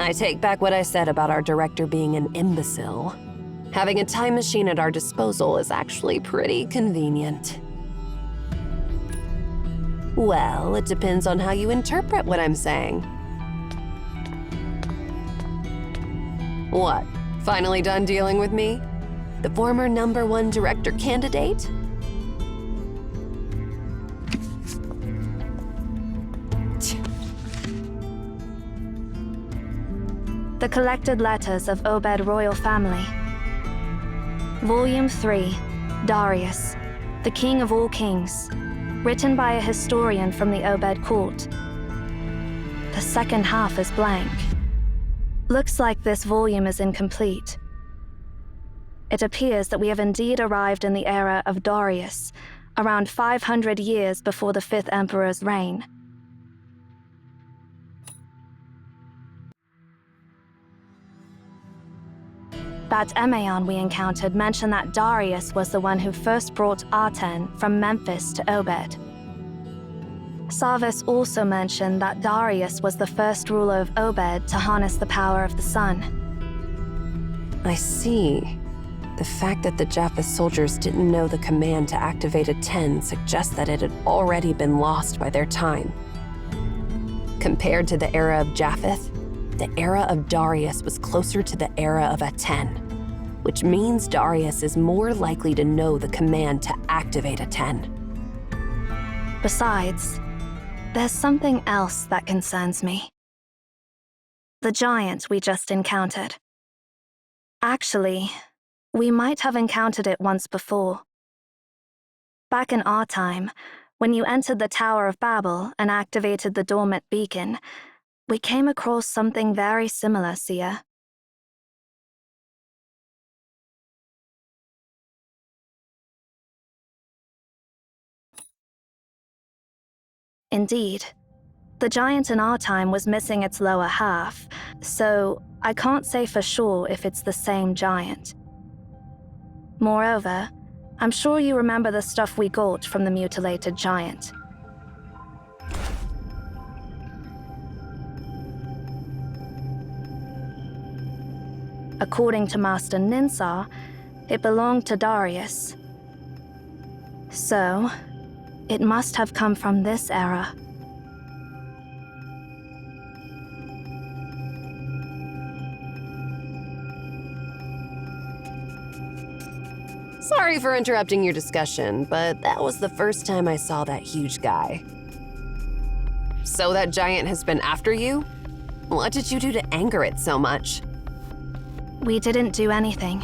I take back what I said about our director being an imbecile. Having a time machine at our disposal is actually pretty convenient. Well, it depends on how you interpret what I'm saying. What? Finally done dealing with me? The former #1 director candidate? The Collected Letters of Obed Royal Family. Volume 3, Darius, the King of All Kings, written by a historian from the Obed court. The second half is blank. Looks like this volume is incomplete. It appears that we have indeed arrived in the era of Darius, around 500 years before the 5th Emperor's reign. That Emeon we encountered mentioned that Darius was the one who first brought Aten from Memphis to Obed. Sarvis also mentioned that Darius was the first ruler of Obed to harness the power of the sun. I see. The fact that the Japheth soldiers didn't know the command to activate Aten suggests that it had already been lost by their time. Compared to the era of Japheth, the era of Darius was closer to the era of Aten, which means Darius is more likely to know the command to activate Aten. Besides, there's something else that concerns me. The giant we just encountered. Actually, we might have encountered it once before. Back in our time, when you entered the Tower of Babel and activated the dormant beacon, we came across something very similar, Sia. Indeed. The giant in our time was missing its lower half, so I can't say for sure if it's the same giant. Moreover, I'm sure you remember the stuff we got from the mutilated giant. According to Master Ninsar, it belonged to Darius. So, it must have come from this era. Sorry for interrupting your discussion, but that was the first time I saw that huge guy. So that giant has been after you? What did you do to anger it so much? We didn't do anything.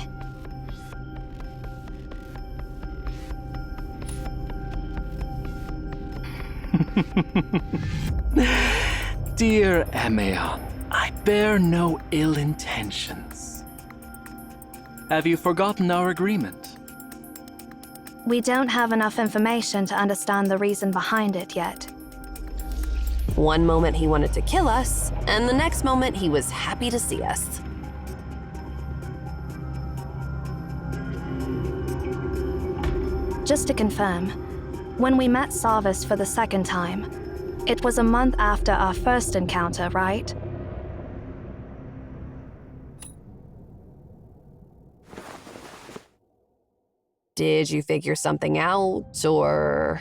Dear Emeon, I bear no ill intentions. Have you forgotten our agreement? We don't have enough information to understand the reason behind it yet. One moment he wanted to kill us, and the next moment he was happy to see us. Just to confirm, when we met Sarvis for the second time, it was a month after our first encounter, right? Did you figure something out, or...?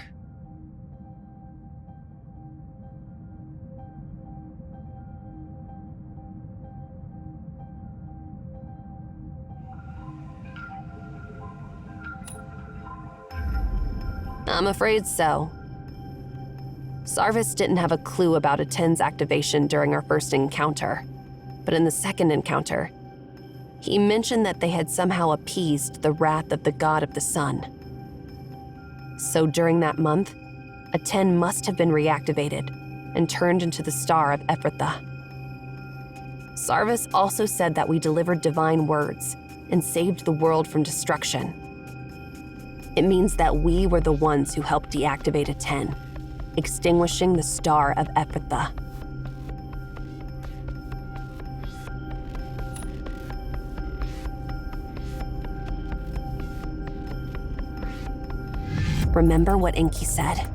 I'm afraid so. Sarvis didn't have a clue about Aten's activation during our first encounter, but in the second encounter, he mentioned that they had somehow appeased the wrath of the god of the sun. So during that month, Aten must have been reactivated and turned into the star of Ephrathah. Sarvis also said that we delivered divine words and saved the world from destruction. It means that we were the ones who helped deactivate Aten, extinguishing the star of Ephrathah. Remember what Enki said?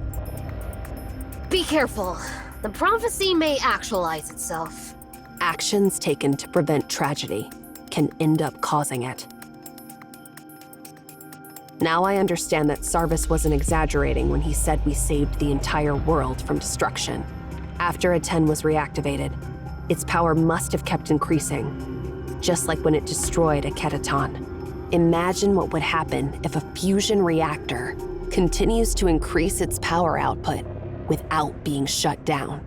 Be careful. The prophecy may actualize itself. actions taken to prevent tragedy can end up causing it. Now I understand that Sarvis wasn't exaggerating when he said we saved the entire world from destruction. After A10 was reactivated, its power must have kept increasing, just like when it destroyed a Kettaton. Imagine what would happen if a fusion reactor continues to increase its power output without being shut down.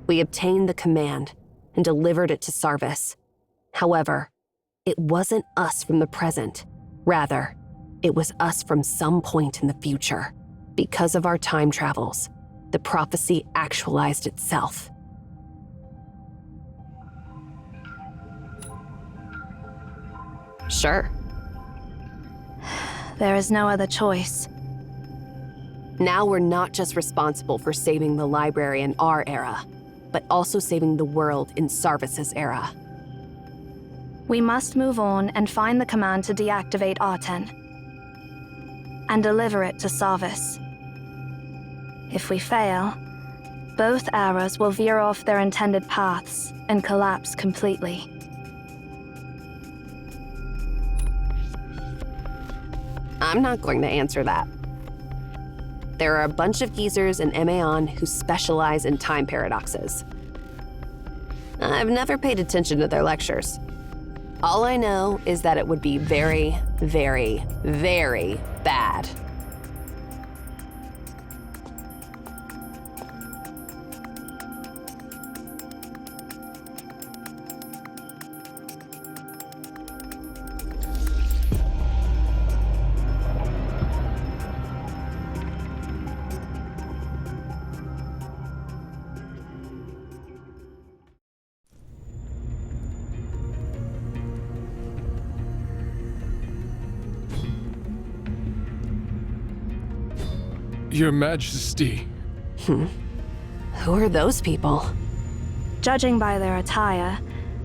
We obtained the command and delivered it to Sarvis. However, it wasn't us from the present. Rather, it was us from some point in the future. Because of our time travels, the prophecy actualized itself. Sure. There is no other choice. Now we're not just responsible for saving the library in our era, but also saving the world in Sarvis's era. We must move on and find the command to deactivate Arten. And deliver it to Sarvis. If we fail, both eras will veer off their intended paths and collapse completely. I'm not going to answer that. There are a bunch of geezers in Emeon who specialize in time paradoxes. I've never paid attention to their lectures. All I know is that it would be very, very, very bad. Your Majesty. Who are those people? Judging by their attire,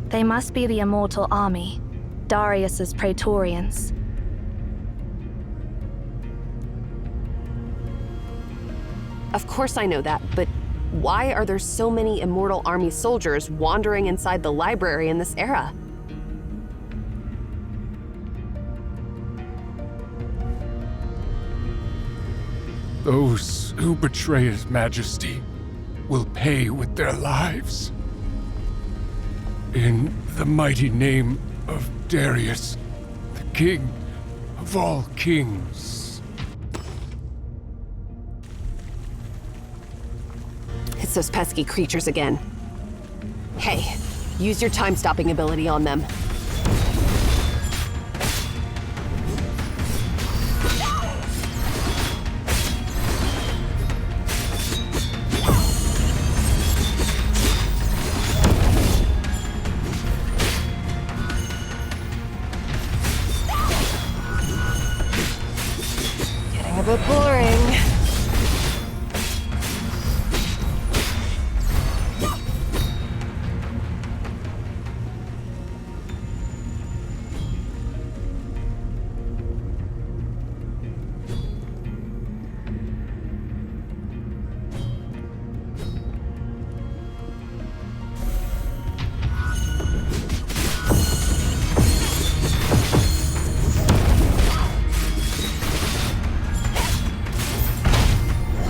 they must be the Immortal Army, Darius's Praetorians. Of course I know that, but why are there so many Immortal Army soldiers wandering inside the library in this era? Those who betray His Majesty will pay with their lives. In the mighty name of Darius, the King of all kings. It's those pesky creatures again. Hey, use your time-stopping ability on them. Getting a bit boring.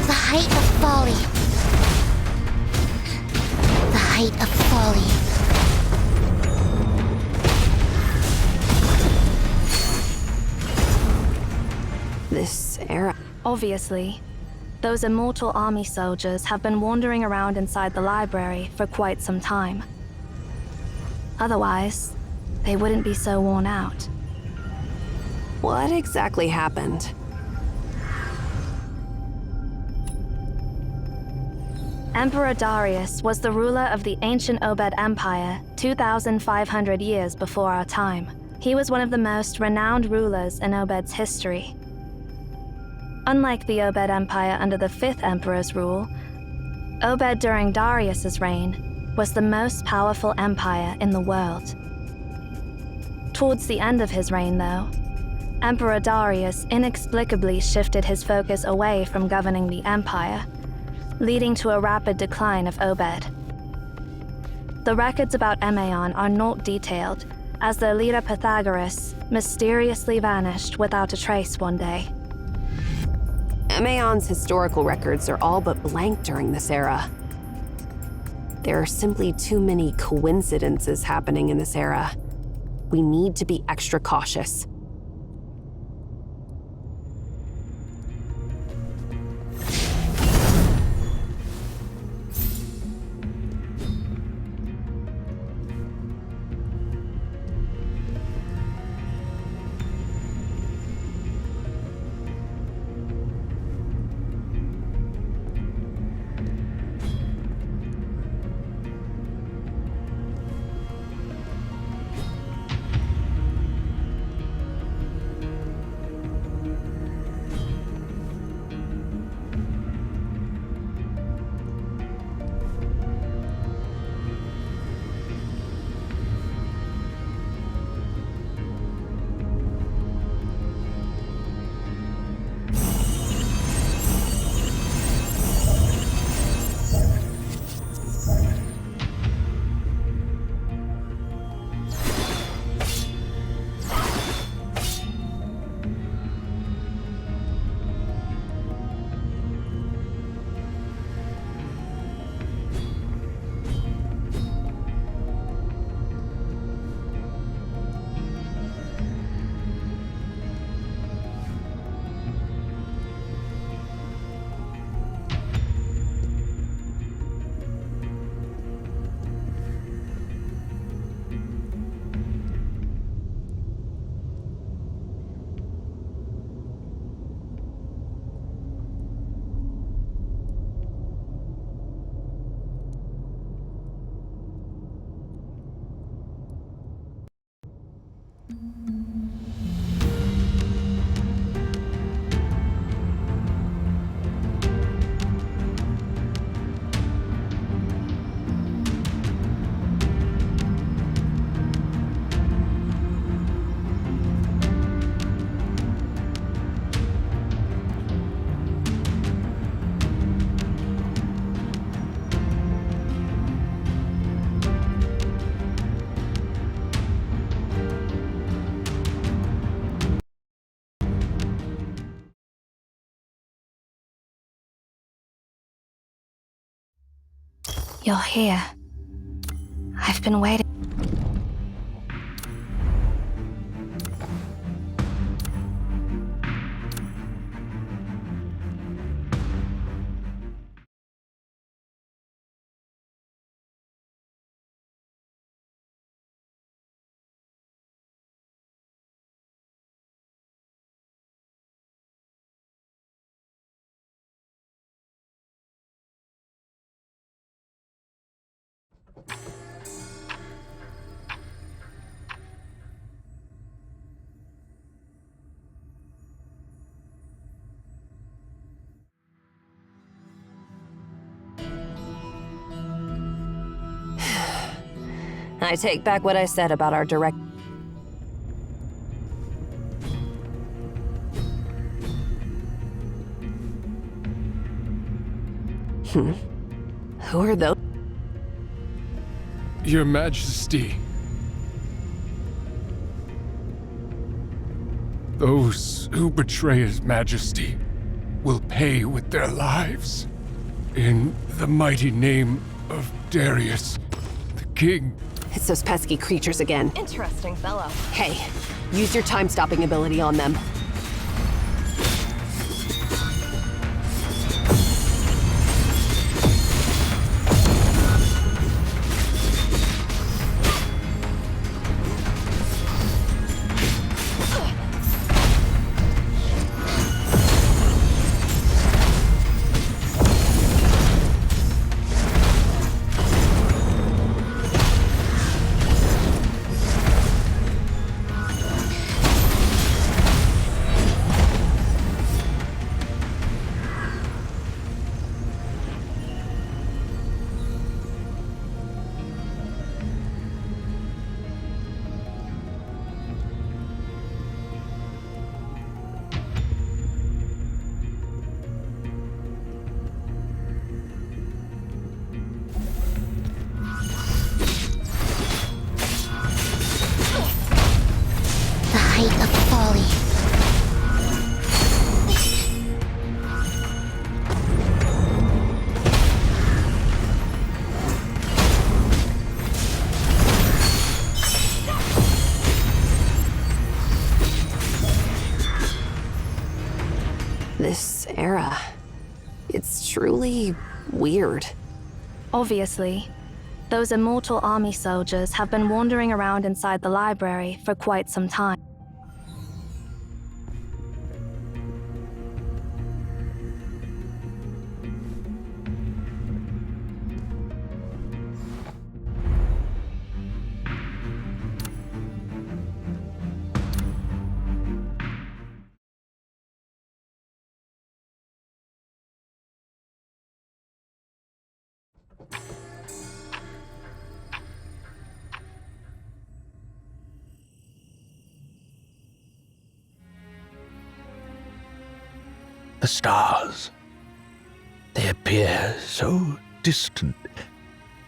The height of folly. The height of folly. This era. Obviously, those Immortal Army soldiers have been wandering around inside the library for quite some time. Otherwise, they wouldn't be so worn out. What exactly happened? Emperor Darius was the ruler of the ancient Obed Empire 2,500 years before our time. He was one of the most renowned rulers in Obed's history. Unlike the Obed Empire under the 5th Emperor's rule, Obed during Darius's reign was the most powerful empire in the world. Towards the end of his reign, though, Emperor Darius inexplicably shifted his focus away from governing the empire, leading to a rapid decline of Obed. The records about Emaon are not detailed, as their leader Pythagoras mysteriously vanished without a trace one day. Emaon's historical records are all but blank during this era. There are simply too many coincidences happening in this era. We need to be extra cautious. You're here. I've been waiting. I take back what I said about our direct... Who are those? Your Majesty. Those who betray His Majesty will pay with their lives. In the mighty name of Darius, the King. It's those pesky creatures again. Interesting fellow. Hey, use your time-stopping ability on them. era. It's truly weird. Obviously, those immortal army soldiers have been wandering around inside the library for quite some time. The stars. They appear so distant,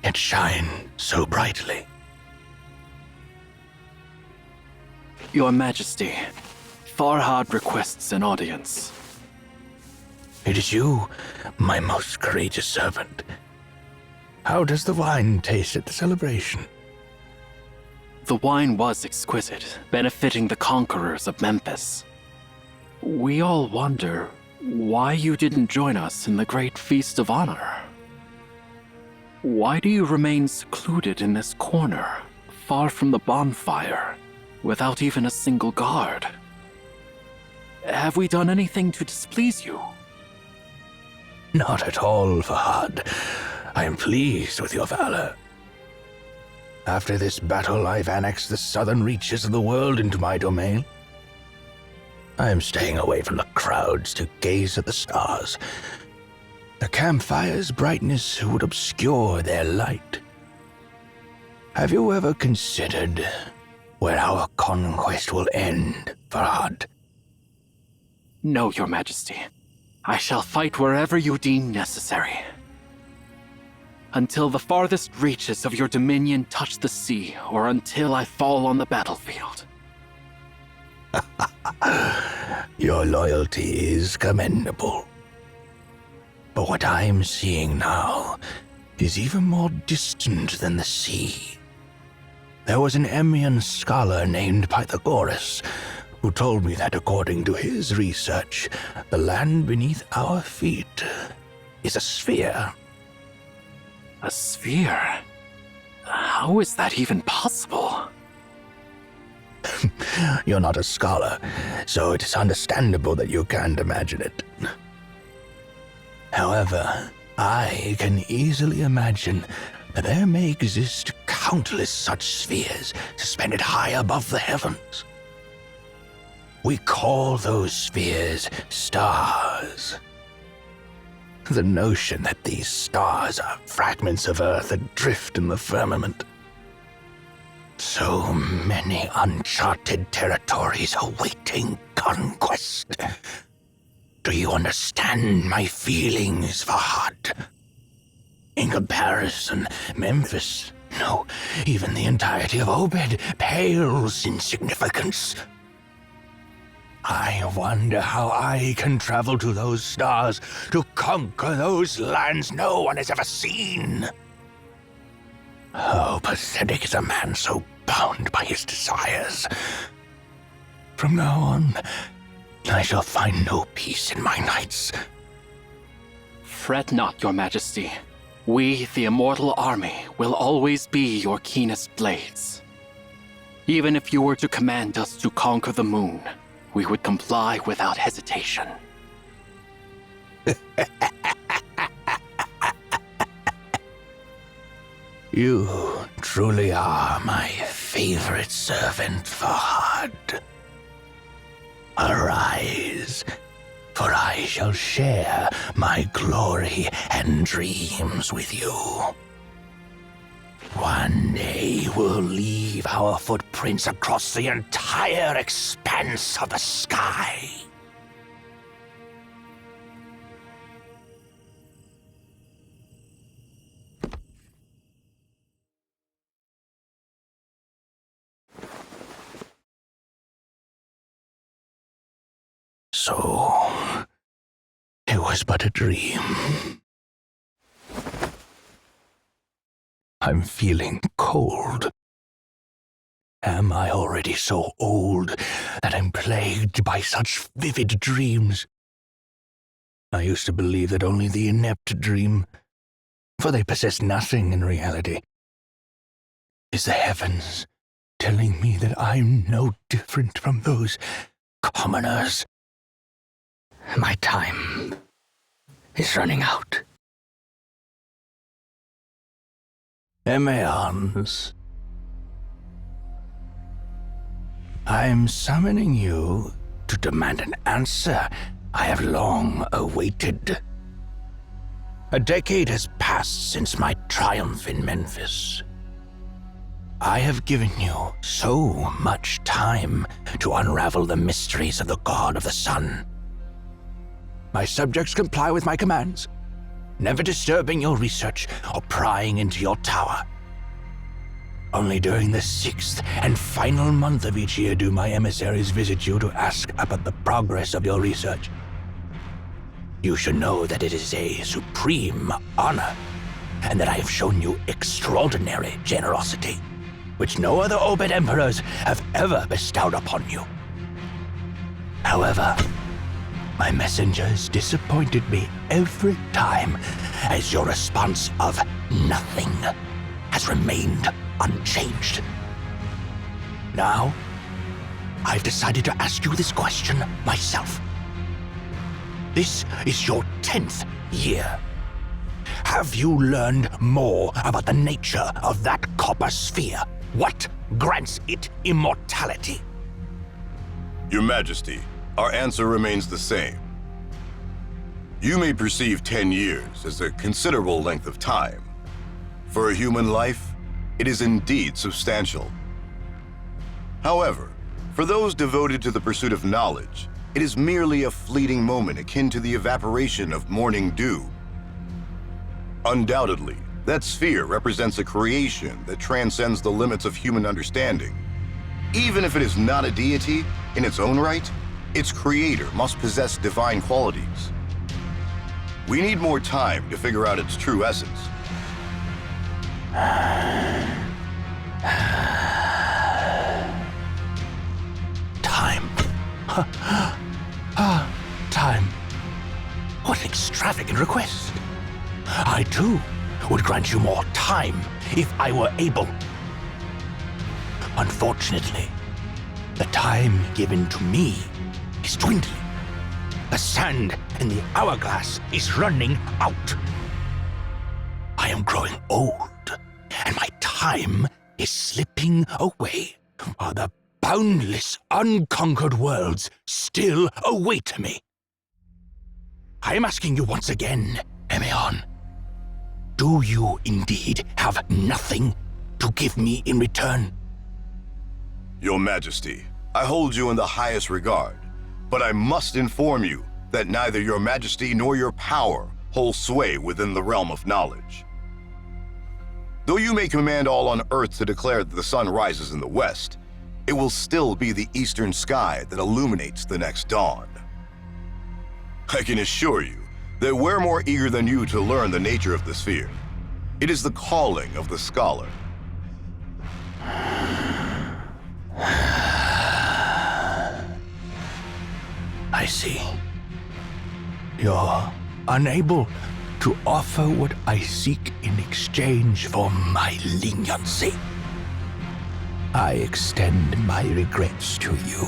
yet shine so brightly. Your Majesty, Farhad requests an audience. It is you, my most courageous servant. How does the wine taste at the celebration? The wine was exquisite, benefiting the conquerors of Memphis. We all wonder why you didn't join us in the Great Feast of Honor. Why do you remain secluded in this corner, far from the bonfire, without even a single guard? Have we done anything to displease you? Not at all, Fahad. I am pleased with your valor. After this battle, I've annexed the southern reaches of the world into my domain. I am staying away from the crowds to gaze at the stars. The campfire's brightness would obscure their light. Have you ever considered where our conquest will end, Farhad? No, Your Majesty. I shall fight wherever you deem necessary. Until the farthest reaches of your dominion touch the sea, or until I fall on the battlefield. Your loyalty is commendable. But what I'm seeing now is even more distant than the sea. There was an Emmian scholar named Pythagoras who told me that according to his research, the land beneath our feet is a sphere. A sphere? How is that even possible? You're not a scholar, so it is understandable that you can't imagine it. However, I can easily imagine that there may exist countless such spheres suspended high above the heavens. We call those spheres stars. The notion that these stars are fragments of Earth adrift in the firmament. So many uncharted territories awaiting conquest. Do you understand my feelings, Fahad? In comparison, Memphis, no, even the entirety of Obed, pales in significance. I wonder how I can travel to those stars to conquer those lands no one has ever seen. How pathetic is a man so bound by his desires. From now on, I shall find no peace in my nights. Fret not, Your Majesty. We, the Immortal Army, will always be your keenest blades. Even if you were to command us to conquer the moon, we would comply without hesitation. You truly are my favorite servant, Fahad. Arise, for I shall share my glory and dreams with you. One day we'll leave our footprints across the entire expanse of the sky. So, it was but a dream. I'm feeling cold. Am I already so old that I'm plagued by such vivid dreams? I used to believe that only the inept dream, for they possess nothing in reality. Is the heavens telling me that I'm no different from those commoners? My time is running out. Emeons, I'm summoning you to demand an answer I have long awaited. A decade has passed since my triumph in Memphis. I have given you so much time to unravel the mysteries of the God of the Sun. My subjects comply with my commands, never disturbing your research or prying into your tower. Only during the 6th and final month of each year do my emissaries visit you to ask about the progress of your research. You should know that it is a supreme honor, and that I have shown you extraordinary generosity, which no other Obed emperors have ever bestowed upon you. However, my messengers disappointed me every time, as your response of nothing has remained unchanged. Now, I've decided to ask you this question myself. This is your 10th year. Have you learned more about the nature of that copper sphere? What grants it immortality? Your Majesty, our answer remains the same. You may perceive 10 years as a considerable length of time. For a human life, it is indeed substantial. However, for those devoted to the pursuit of knowledge, it is merely a fleeting moment akin to the evaporation of morning dew. Undoubtedly, that sphere represents a creation that transcends the limits of human understanding. Even if it is not a deity in its own right, its creator must possess divine qualities. We need more time to figure out its true essence. Time. Time. What an extravagant request. I, too, would grant you more time if I were able. Unfortunately, the time given to me is dwindling. The sand in the hourglass is running out. I am growing old, and my time is slipping away, while the boundless, unconquered worlds still await me. I am asking you once again, Emeon, do you indeed have nothing to give me in return? Your Majesty, I hold you in the highest regard, but I must inform you that neither your Majesty nor your power hold sway within the realm of knowledge. Though you may command all on Earth to declare that the sun rises in the west, it will still be the eastern sky that illuminates the next dawn. I can assure you that we're more eager than you to learn the nature of the sphere. It is the calling of the scholar. I see. You're unable to offer what I seek in exchange for my leniency. I extend my regrets to you,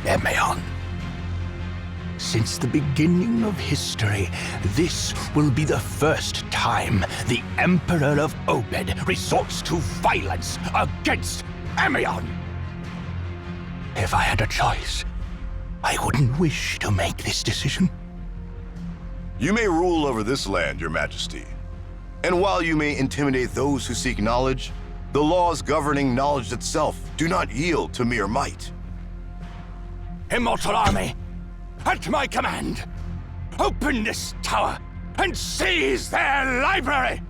Emeon. Since the beginning of history, this will be the first time the Emperor of Obed resorts to violence against Emeon. If I had a choice, I wouldn't wish to make this decision. You may rule over this land, Your Majesty. And while you may intimidate those who seek knowledge, the laws governing knowledge itself do not yield to mere might. Immortal army, at my command, open this tower and seize their library!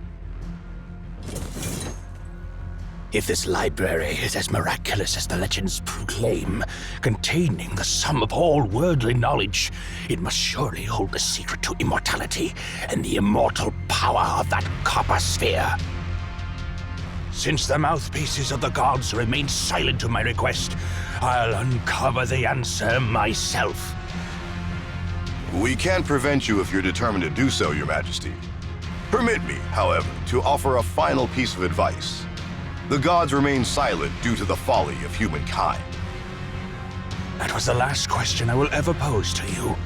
If this library is as miraculous as the legends proclaim, containing the sum of all worldly knowledge, it must surely hold the secret to immortality and the immortal power of that copper sphere. Since the mouthpieces of the gods remain silent to my request, I'll uncover the answer myself. We can't prevent you if you're determined to do so, Your Majesty. Permit me, however, to offer a final piece of advice. The gods remain silent due to the folly of humankind. That was the last question I will ever pose to you.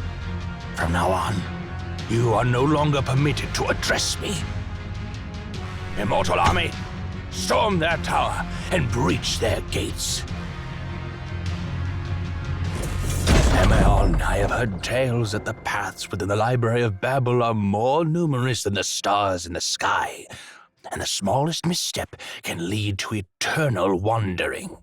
From now on, you are no longer permitted to address me. Immortal Army, storm their tower and breach their gates. Emeon, I have heard tales that the paths within the Library of Babel are more numerous than the stars in the sky, and the smallest misstep can lead to eternal wandering.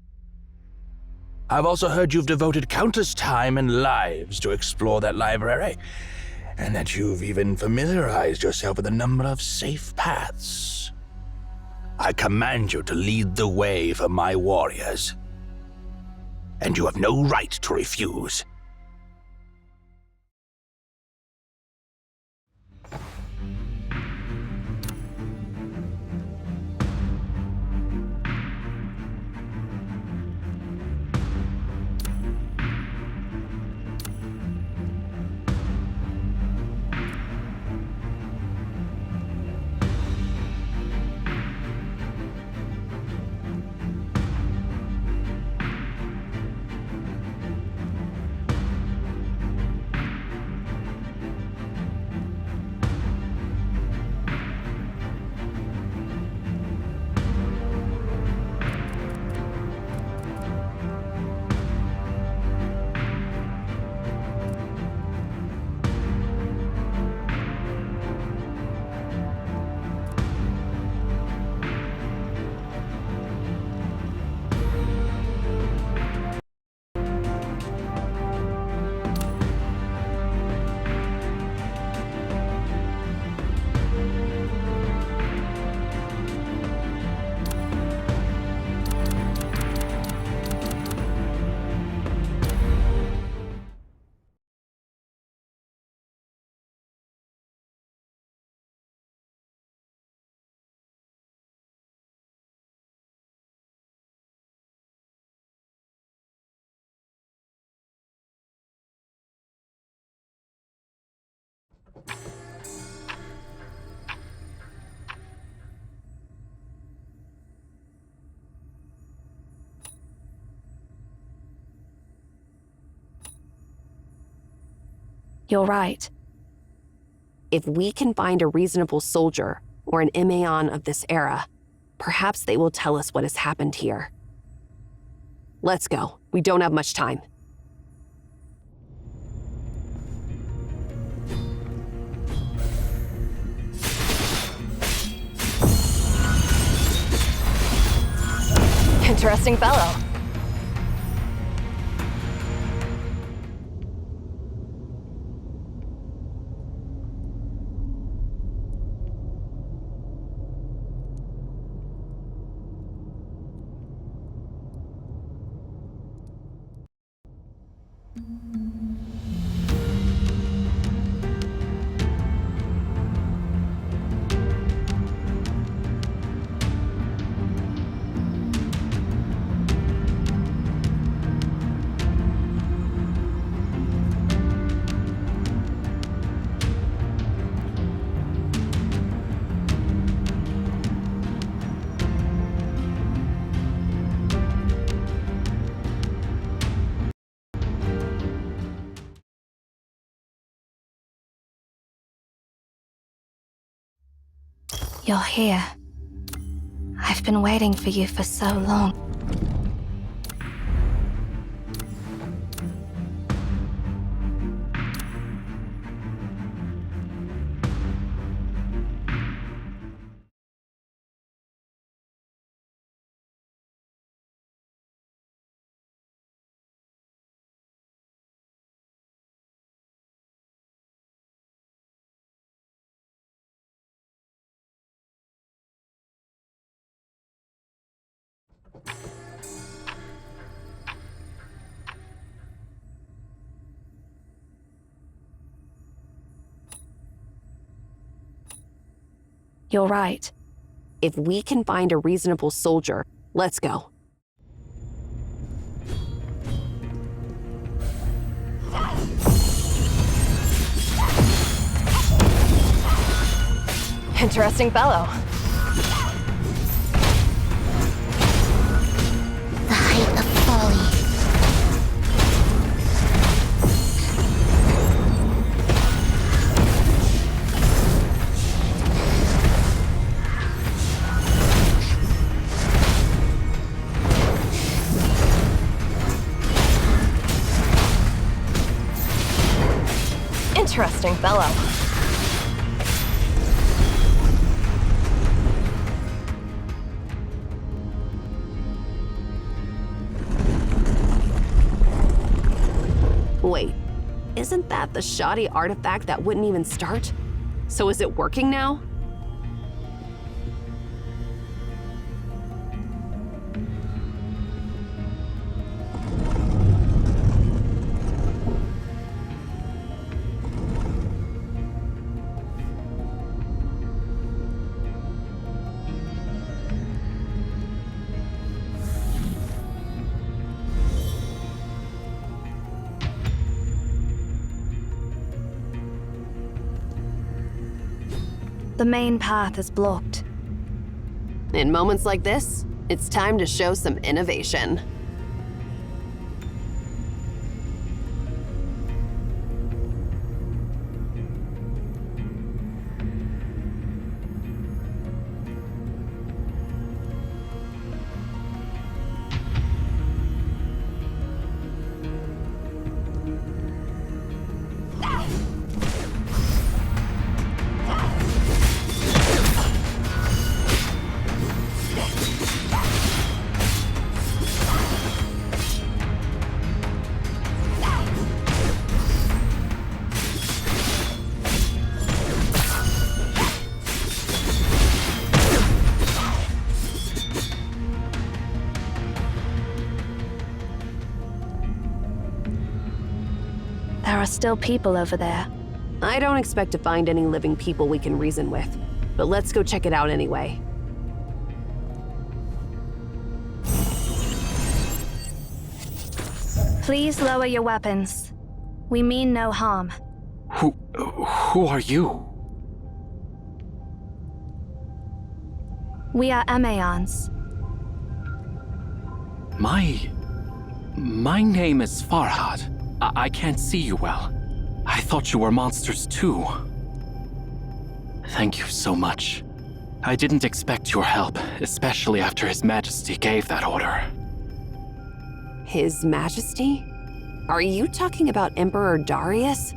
I've also heard you've devoted countless time and lives to explore that library, and that you've even familiarized yourself with a number of safe paths. I command you to lead the way for my warriors, and you have no right to refuse. You're right. If we can find a reasonable soldier or an Imeon of this era, perhaps they will tell us what has happened here. Let's go. We don't have much time. Interesting fellow. You're here. I've been waiting for you for so long. You're right. If we can find a reasonable soldier, let's go. Interesting fellow. The height of folly. Interesting fellow. Wait, isn't that the shoddy artifact that wouldn't even start? So is it working now? The main path is blocked. In moments like this, it's time to show some innovation. There are still people over there. I don't expect to find any living people we can reason with, but let's go check it out anyway. Please lower your weapons. We mean no harm. Who are you? We are Emaons. My name is Farhad. I can't see you well. I thought you were monsters too. Thank you so much. I didn't expect your help, especially after His Majesty gave that order. His Majesty? Are you talking about Emperor Darius?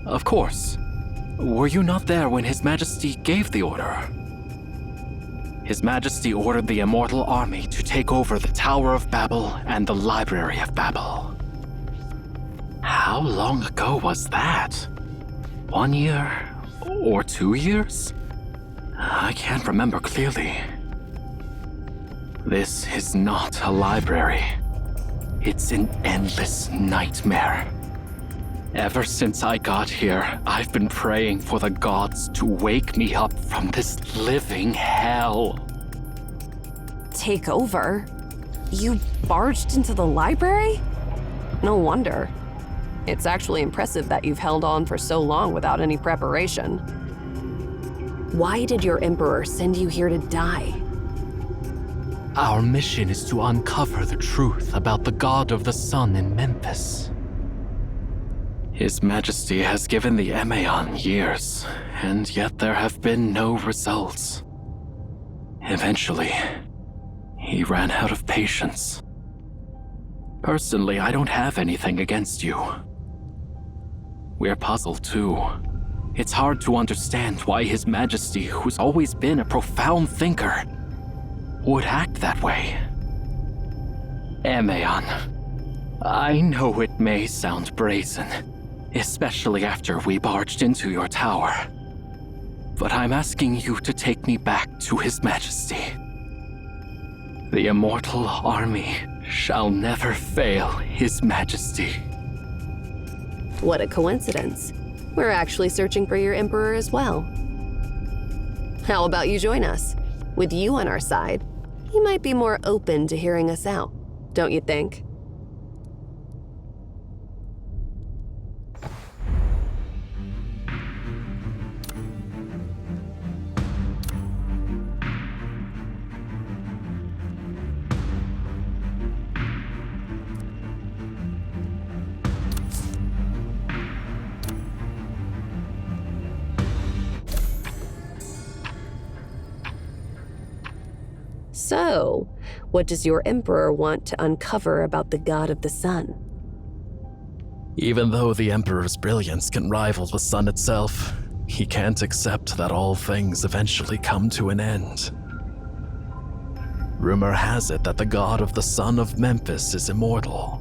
Of course. Were you not there when His Majesty gave the order? His Majesty ordered the Immortal Army to take over the Tower of Babel and the Library of Babel. How long ago was that? 1 year? Or 2 years? I can't remember clearly. This is not a library. It's an endless nightmare. Ever since I got here, I've been praying for the gods to wake me up from this living hell. Take over? You barged into the library? No wonder. It's actually impressive that you've held on for so long without any preparation. Why did your Emperor send you here to die? Our mission is to uncover the truth about the God of the Sun in Memphis. His Majesty has given the Emaon years, and yet there have been no results. Eventually, he ran out of patience. Personally, I don't have anything against you. We're puzzled too. It's hard to understand why His Majesty, who's always been a profound thinker, would act that way. Emaon, I know it may sound brazen, especially after we barged into your tower, but I'm asking you to take me back to His Majesty. The Immortal Army shall never fail His Majesty. What a coincidence. We're actually searching for your Emperor as well. How about you join us? With you on our side, he might be more open to hearing us out, don't you think? So, what does your Emperor want to uncover about the God of the Sun? Even though the Emperor's brilliance can rival the sun itself, he can't accept that all things eventually come to an end. Rumor has it that the god of the Sun of Memphis is immortal.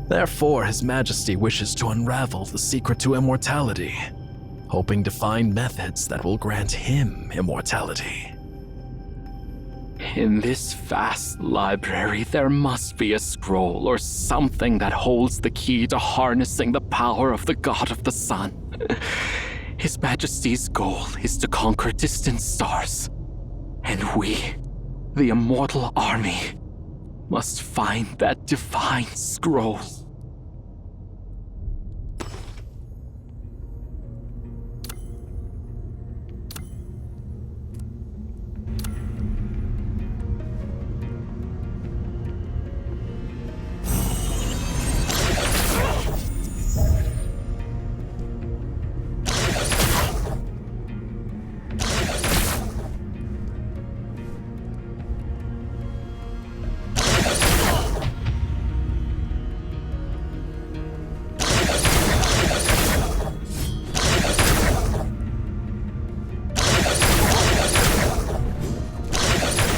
Therefore, His Majesty wishes to unravel the secret to immortality, hoping to find methods that will grant him immortality. In this vast library, there must be a scroll or something that holds the key to harnessing the power of the God of the Sun. His Majesty's goal is to conquer distant stars, and we, the immortal army, must find that divine scroll.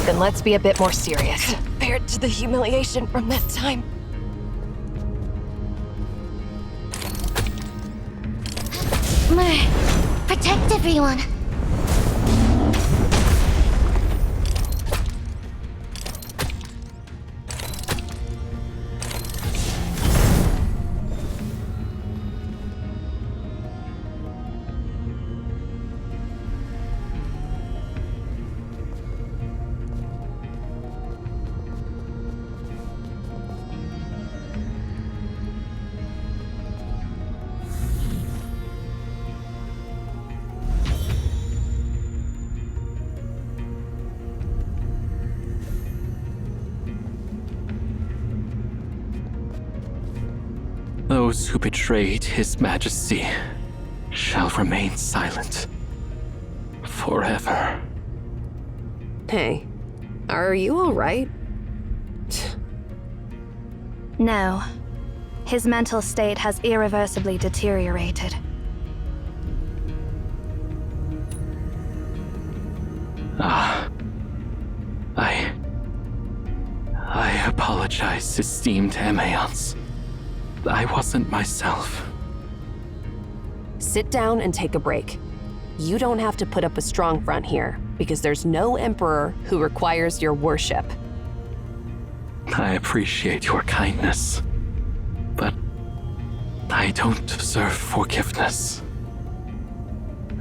Then let's be a bit more serious. Compared to the humiliation from that time. Mer, protect everyone. Those who betrayed His Majesty shall remain silent forever. Hey, are you all right? No. His mental state has irreversibly deteriorated. I apologize, esteemed Emaeons. I wasn't myself. Sit down and take a break. You don't have to put up a strong front here, because there's no Emperor who requires your worship. I appreciate your kindness, but I don't deserve forgiveness.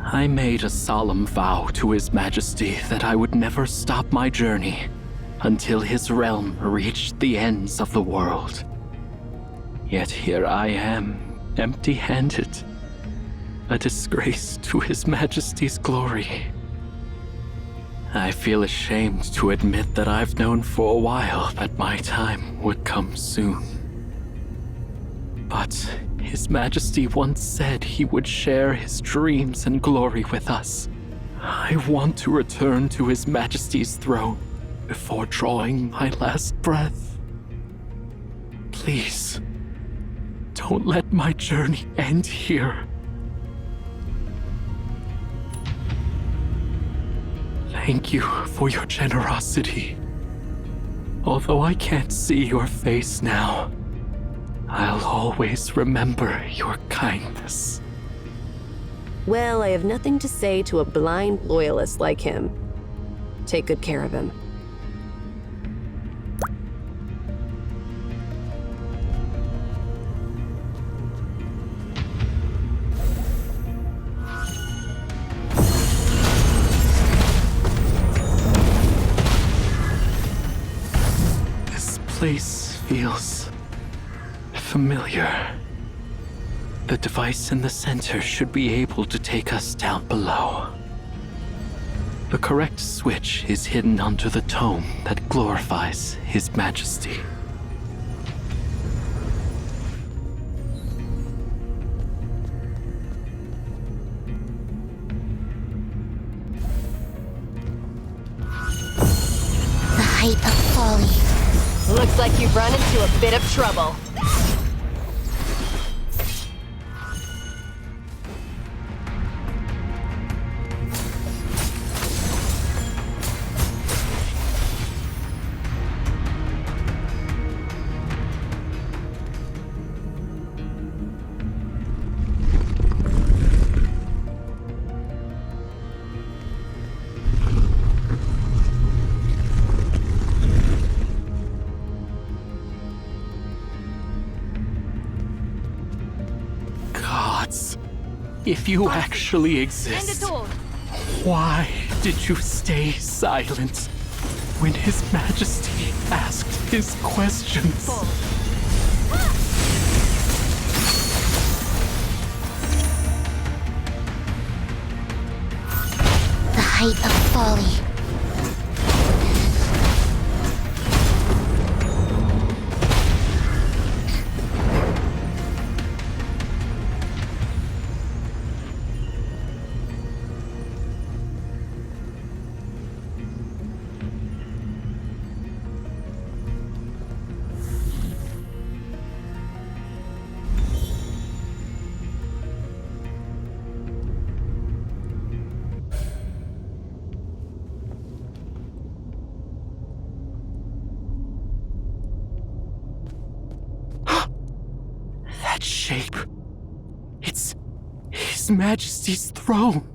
I made a solemn vow to His Majesty that I would never stop my journey until his realm reached the ends of the world. Yet here I am, empty-handed, a disgrace to His Majesty's glory. I feel ashamed to admit that I've known for a while that my time would come soon. But His Majesty once said he would share his dreams and glory with us. I want to return to His Majesty's throne before drawing my last breath. Please, don't let my journey end here. Thank you for your generosity. Although I can't see your face now, I'll always remember your kindness. Well, I have nothing to say to a blind loyalist like him. Take good care of him. This place feels familiar. The device in the center should be able to take us down below. The correct switch is hidden under the tome that glorifies His Majesty. The height of folly. Looks like you've run into a bit of trouble. Gods, if you actually exist, why did you stay silent when His Majesty asked his questions? The height of folly. That shape. It's His Majesty's throne.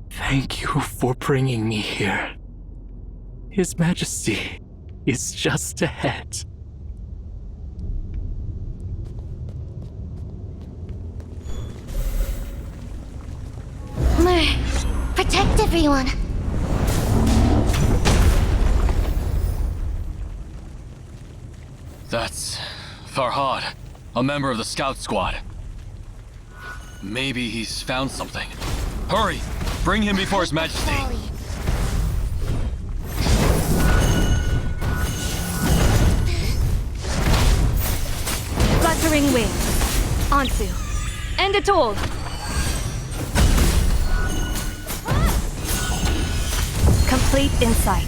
Thank you for bringing me here. His Majesty is just ahead. Mer, protect everyone. That's Farhad, a member of the scout squad. Maybe he's found something. Hurry! Bring him before His Majesty. Folly. Fluttering wings. Ansu. End it all. Complete insight.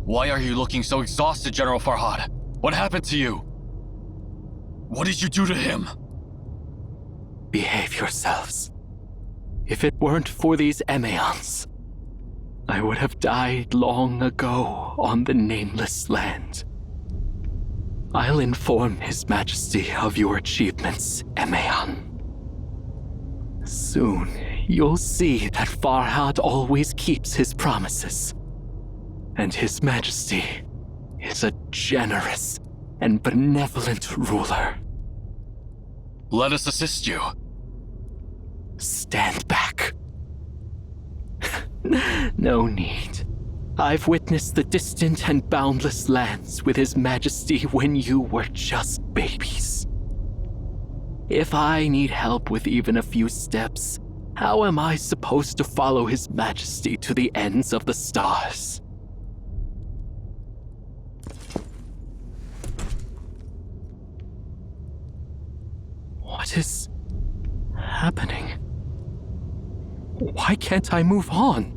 Why are you looking so exhausted, General Farhad? What happened to you? What did you do to him? Behave yourselves. If it weren't for these Emeons, I would have died long ago on the nameless land. I'll inform His Majesty of your achievements, Emeon. Soon, you'll see that Farhad always keeps his promises. And His Majesty is a generous and benevolent ruler. Let us assist you. Stand back. No need. I've witnessed the distant and boundless lands with His Majesty when you were just babies. If I need help with even a few steps, how am I supposed to follow His Majesty to the ends of the stars? What is happening? Why can't I move on?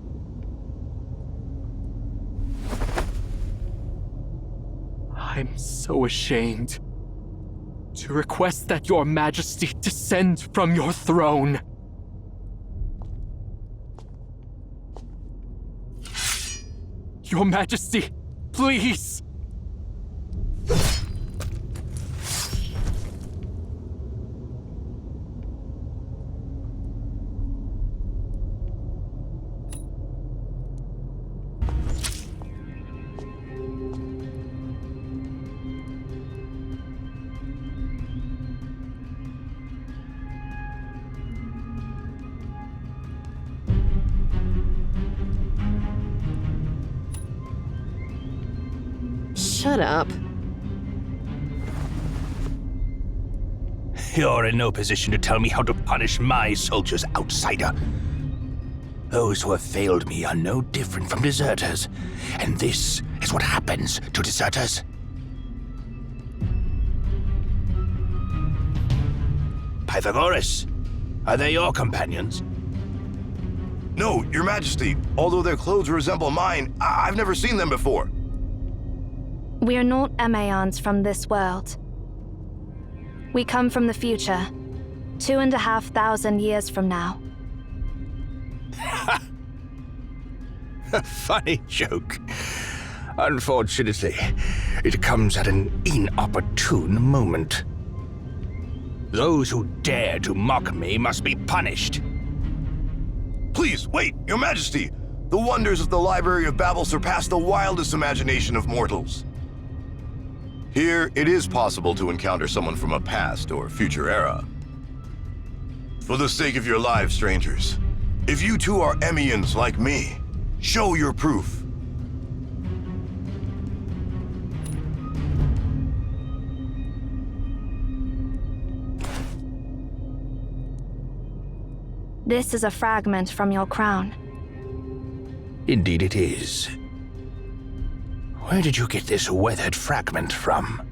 I'm so ashamed to request that Your Majesty descend from your throne. Your Majesty, please! Shut up. You're in no position to tell me how to punish my soldiers, outsider. Those who have failed me are no different from deserters, and this is what happens to deserters. Pythagoras, are they your companions? No, Your Majesty. Although their clothes resemble mine, I've never seen them before. We are not Emaons from this world. We come from the future, 2,500 years from now. A funny joke. Unfortunately, it comes at an inopportune moment. Those who dare to mock me must be punished. Please, wait, Your Majesty! The wonders of the Library of Babel surpass the wildest imagination of mortals. Here, it is possible to encounter someone from a past or future era. For the sake of your lives, strangers, if you too are Emians like me, show your proof. This is a fragment from your crown. Indeed it is. Where did you get this weathered fragment from?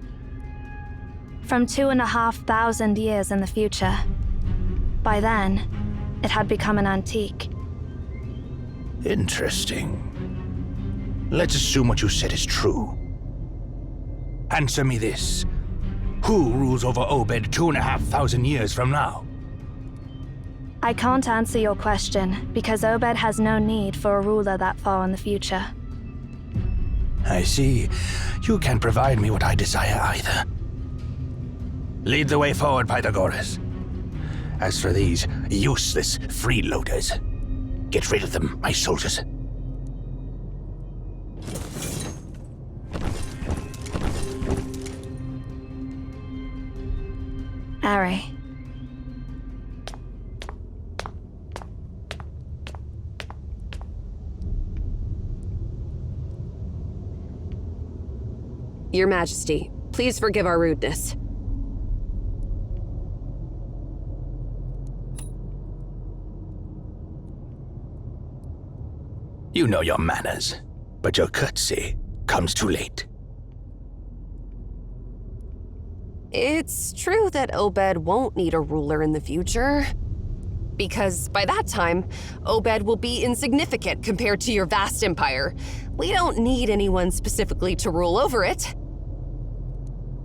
From 2,500 years in the future. By then, it had become an antique. Interesting. Let's assume what you said is true. Answer me this. Who rules over Obed 2,500 years from now? I can't answer your question because Obed has no need for a ruler that far in the future. I see. You can't provide me what I desire either. Lead the way forward, Pythagoras. As for these useless freeloaders, get rid of them, my soldiers. Ari. Your Majesty, please forgive our rudeness. You know your manners, but your courtesy comes too late. It's true that Obed won't need a ruler in the future. Because by that time, Obed will be insignificant compared to your vast empire. We don't need anyone specifically to rule over it.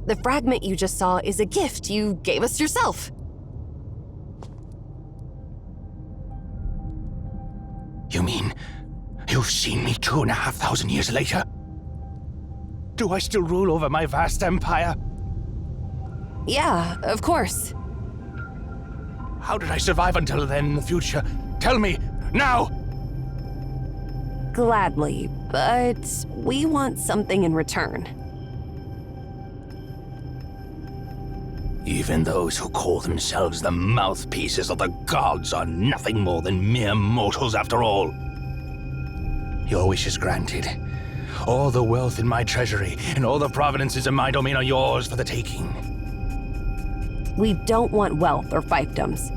The fragment you just saw is a gift you gave us yourself. You mean you've seen me 2,500 years later? Do I still rule over my vast empire? Yeah, of course. How did I survive until then in the future? Tell me, now! Gladly, but we want something in return. Even those who call themselves the mouthpieces of the gods are nothing more than mere mortals after all. Your wish is granted. All the wealth in my treasury and all the provinces in my domain are yours for the taking. We don't want wealth or fiefdoms.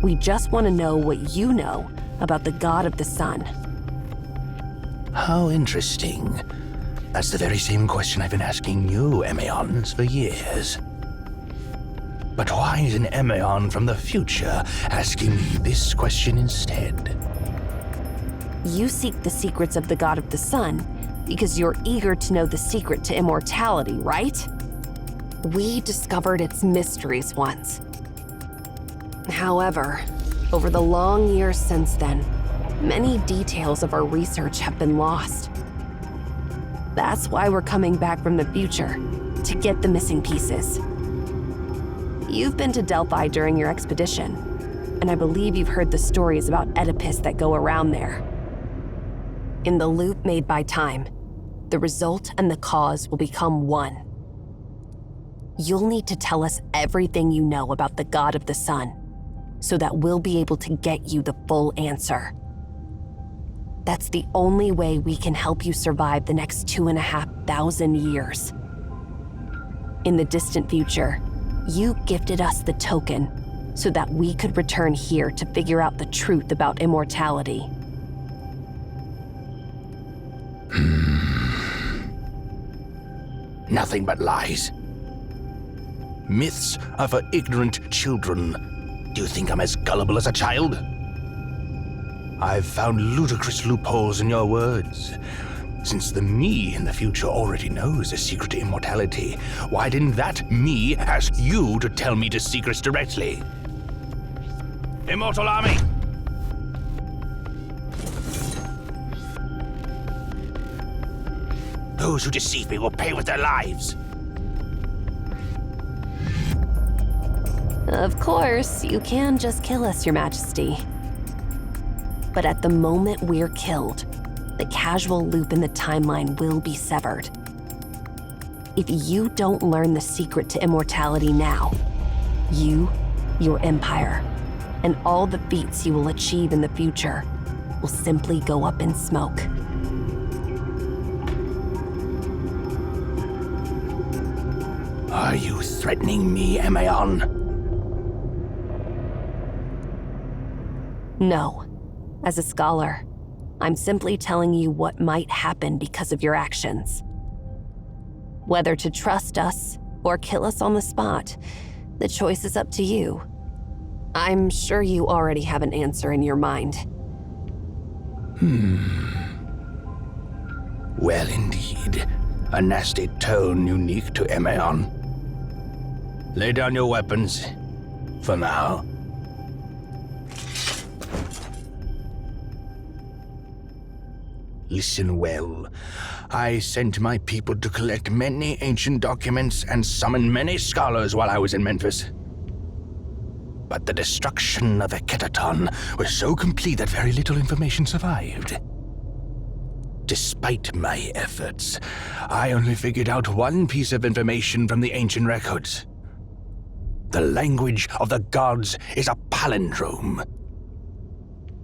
We just want to know what you know about the God of the Sun. How interesting. That's the very same question I've been asking you, Emaons, for years. But why is an Emaon from the future asking me this question instead? You seek the secrets of the God of the Sun because you're eager to know the secret to immortality, right? We discovered its mysteries once. However, over the long years since then, many details of our research have been lost. That's why we're coming back from the future, to get the missing pieces. You've been to Delphi during your expedition, and I believe you've heard the stories about Oedipus that go around there. In the loop made by time, the result and the cause will become one. You'll need to tell us everything you know about the God of the Sun, so that we'll be able to get you the full answer. That's the only way we can help you survive the next 2,500 years. In the distant future, you gifted us the token so that we could return here to figure out the truth about immortality. Nothing but lies. Myths are for ignorant children. Do you think I'm as gullible as a child? I've found ludicrous loopholes in your words. Since the me in the future already knows the secret to immortality, why didn't that me ask you to tell me the secrets directly? Immortal Army! Those who deceive me will pay with their lives. Of course, you can just kill us, Your Majesty. But at the moment we're killed, the casual loop in the timeline will be severed. If you don't learn the secret to immortality now, you, your empire, and all the feats you will achieve in the future will simply go up in smoke. Are you threatening me, Emaon? No. As a scholar, I'm simply telling you what might happen because of your actions. Whether to trust us or kill us on the spot, the choice is up to you. I'm sure you already have an answer in your mind. Well, indeed. A nasty tone unique to Emaon. Lay down your weapons. For now. Listen well. I sent my people to collect many ancient documents and summon many scholars while I was in Memphis. But the destruction of Eketaton was so complete that very little information survived. Despite my efforts, I only figured out one piece of information from the ancient records. The language of the gods is a palindrome.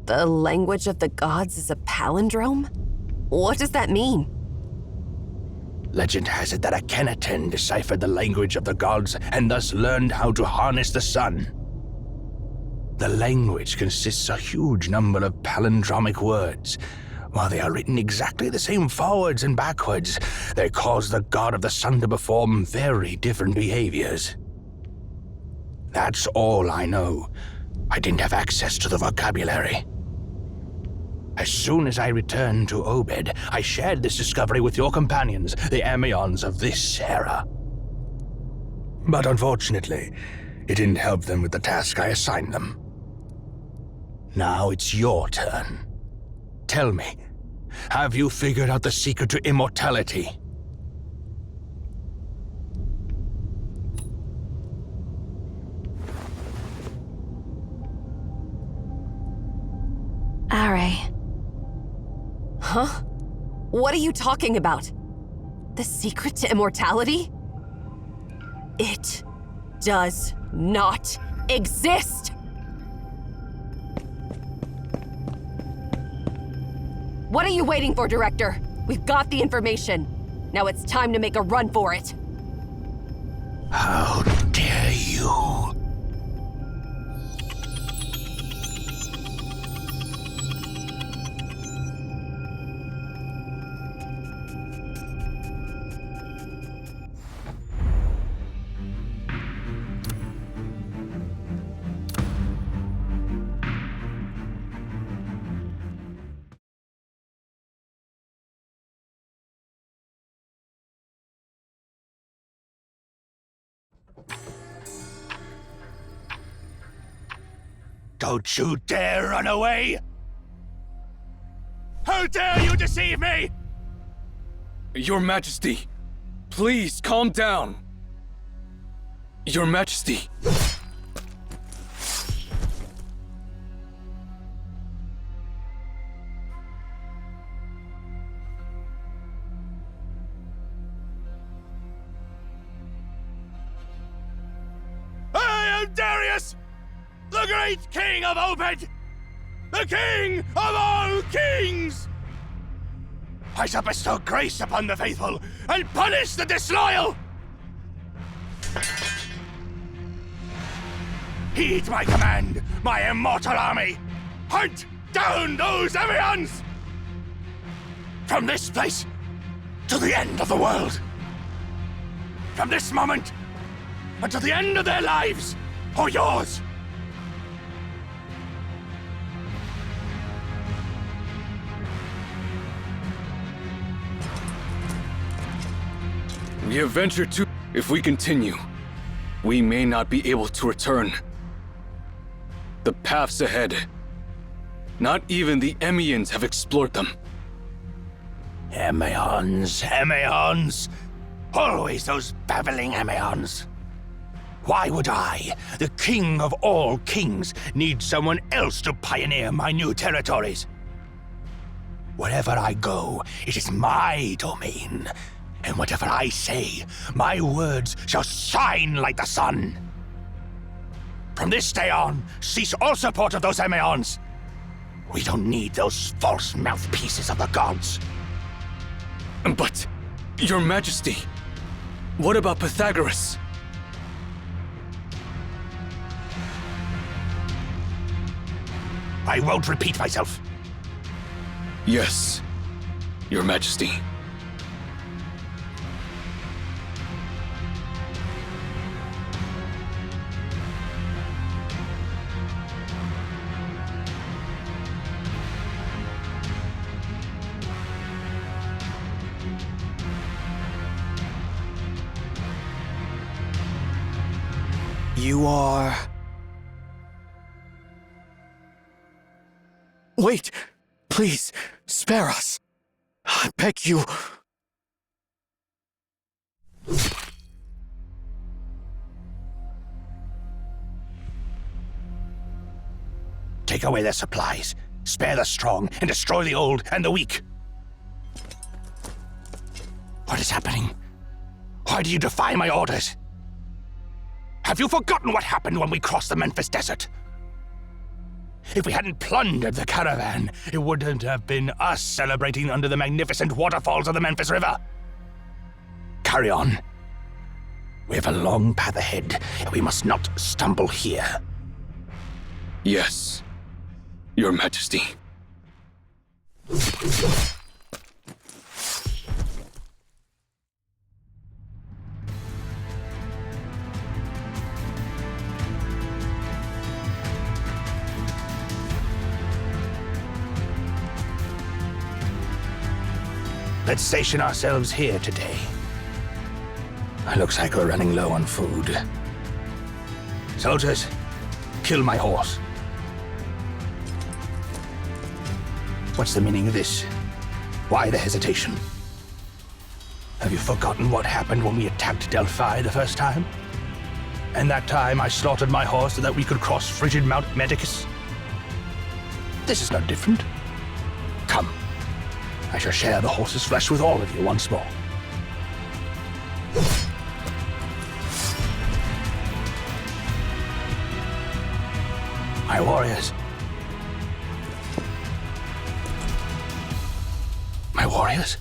The language of the gods is a palindrome? What does that mean? Legend has it that Akhenaten deciphered the language of the gods and thus learned how to harness the sun. The language consists of a huge number of palindromic words. While they are written exactly the same forwards and backwards, they cause the god of the sun to perform very different behaviors. That's all I know. I didn't have access to the vocabulary. As soon as I returned to Obed, I shared this discovery with your companions, the Emaons of this era. But unfortunately, it didn't help them with the task I assigned them. Now it's your turn. Tell me, have you figured out the secret to immortality? Are. Huh? What are you talking about? The secret to immortality? It does not exist! What are you waiting for, Director? We've got the information. Now it's time to make a run for it. How dare you? Don't you dare run away! How dare you deceive me! Your Majesty, please calm down. Your Majesty. I am Darius! The great king of Obed! The king of all kings! I shall bestow grace upon the faithful and punish the disloyal! Heed my command, my immortal army! Hunt down those Emaons! From this place to the end of the world! from this moment until the end of their lives, or yours. We have ventured to... If we continue, we may not be able to return. The paths ahead. Not even the Emians have explored them. Emions. Always those babbling Emions. Why would I, the king of all kings, need someone else to pioneer my new territories? Wherever I go, it is my domain. And whatever I say, my words shall shine like the sun. From this day on, cease all support of those Emions. We don't need those false mouthpieces of the gods. But, Your Majesty, what about Pythagoras? I won't repeat myself. Yes, Your Majesty. You are... Wait! Please, spare us! I beg you! Take away their supplies, spare the strong, and destroy the old and the weak. What is happening? Why do you defy my orders? Have you forgotten what happened when we crossed the Memphis Desert? If we hadn't plundered the caravan, it wouldn't have been us celebrating under the magnificent waterfalls of the Memphis River. Carry on. We have a long path ahead, and we must not stumble here. Yes, Your Majesty. Let's station ourselves here today. Looks like we're running low on food. Soldiers, kill my horse. What's the meaning of this? Why the hesitation? Have you forgotten what happened when we attacked Delphi the first time? And that time I slaughtered my horse so that we could cross frigid Mount Medicus? This is no different. Come. I shall share the horse's flesh with all of you once more. My warriors. My warriors?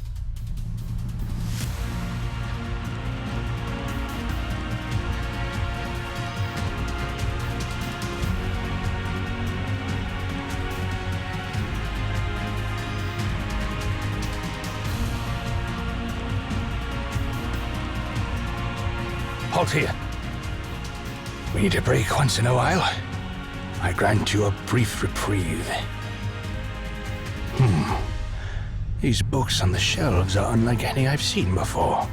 Halt here. We need a break once in a while. I grant you a brief reprieve. These books on the shelves are unlike any I've seen before.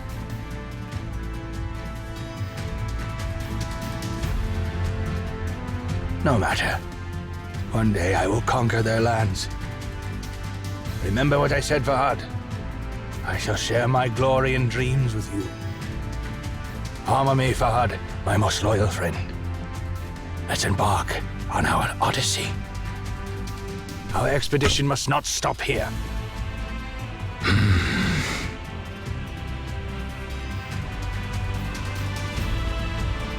No matter. One day I will conquer their lands. Remember what I said, Fahad. I shall share my glory and dreams with you. Armor me, Fahad, my most loyal friend. Let's embark on our odyssey. Our expedition must not stop here.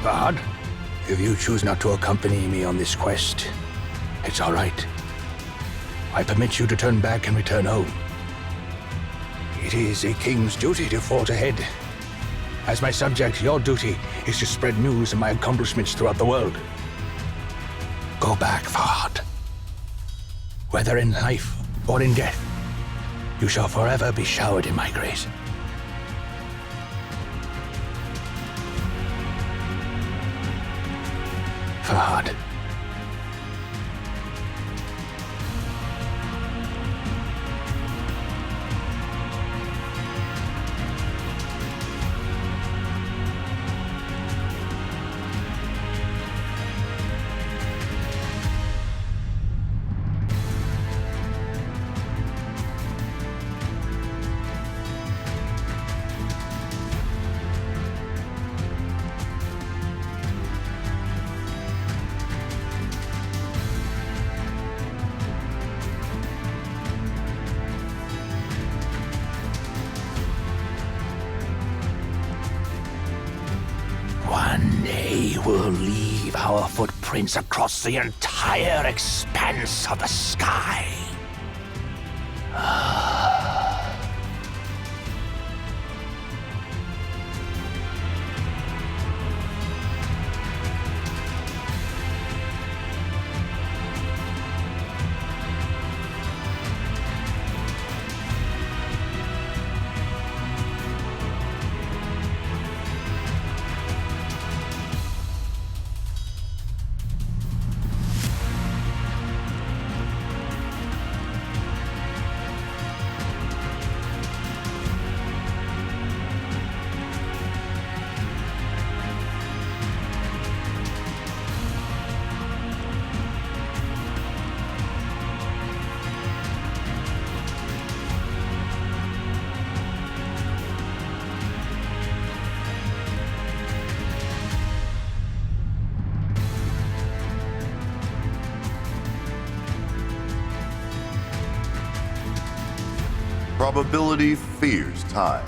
Fahad, if you choose not to accompany me on this quest, it's all right. I permit you to turn back and return home. It is a king's duty to forge ahead. As my subject, your duty is to spread news of my accomplishments throughout the world. Go back, Fahad. Whether in life or in death, you shall forever be showered in my grace. Fahad. One day we'll leave our footprints across the entire expanse of the sky. Probability fears time.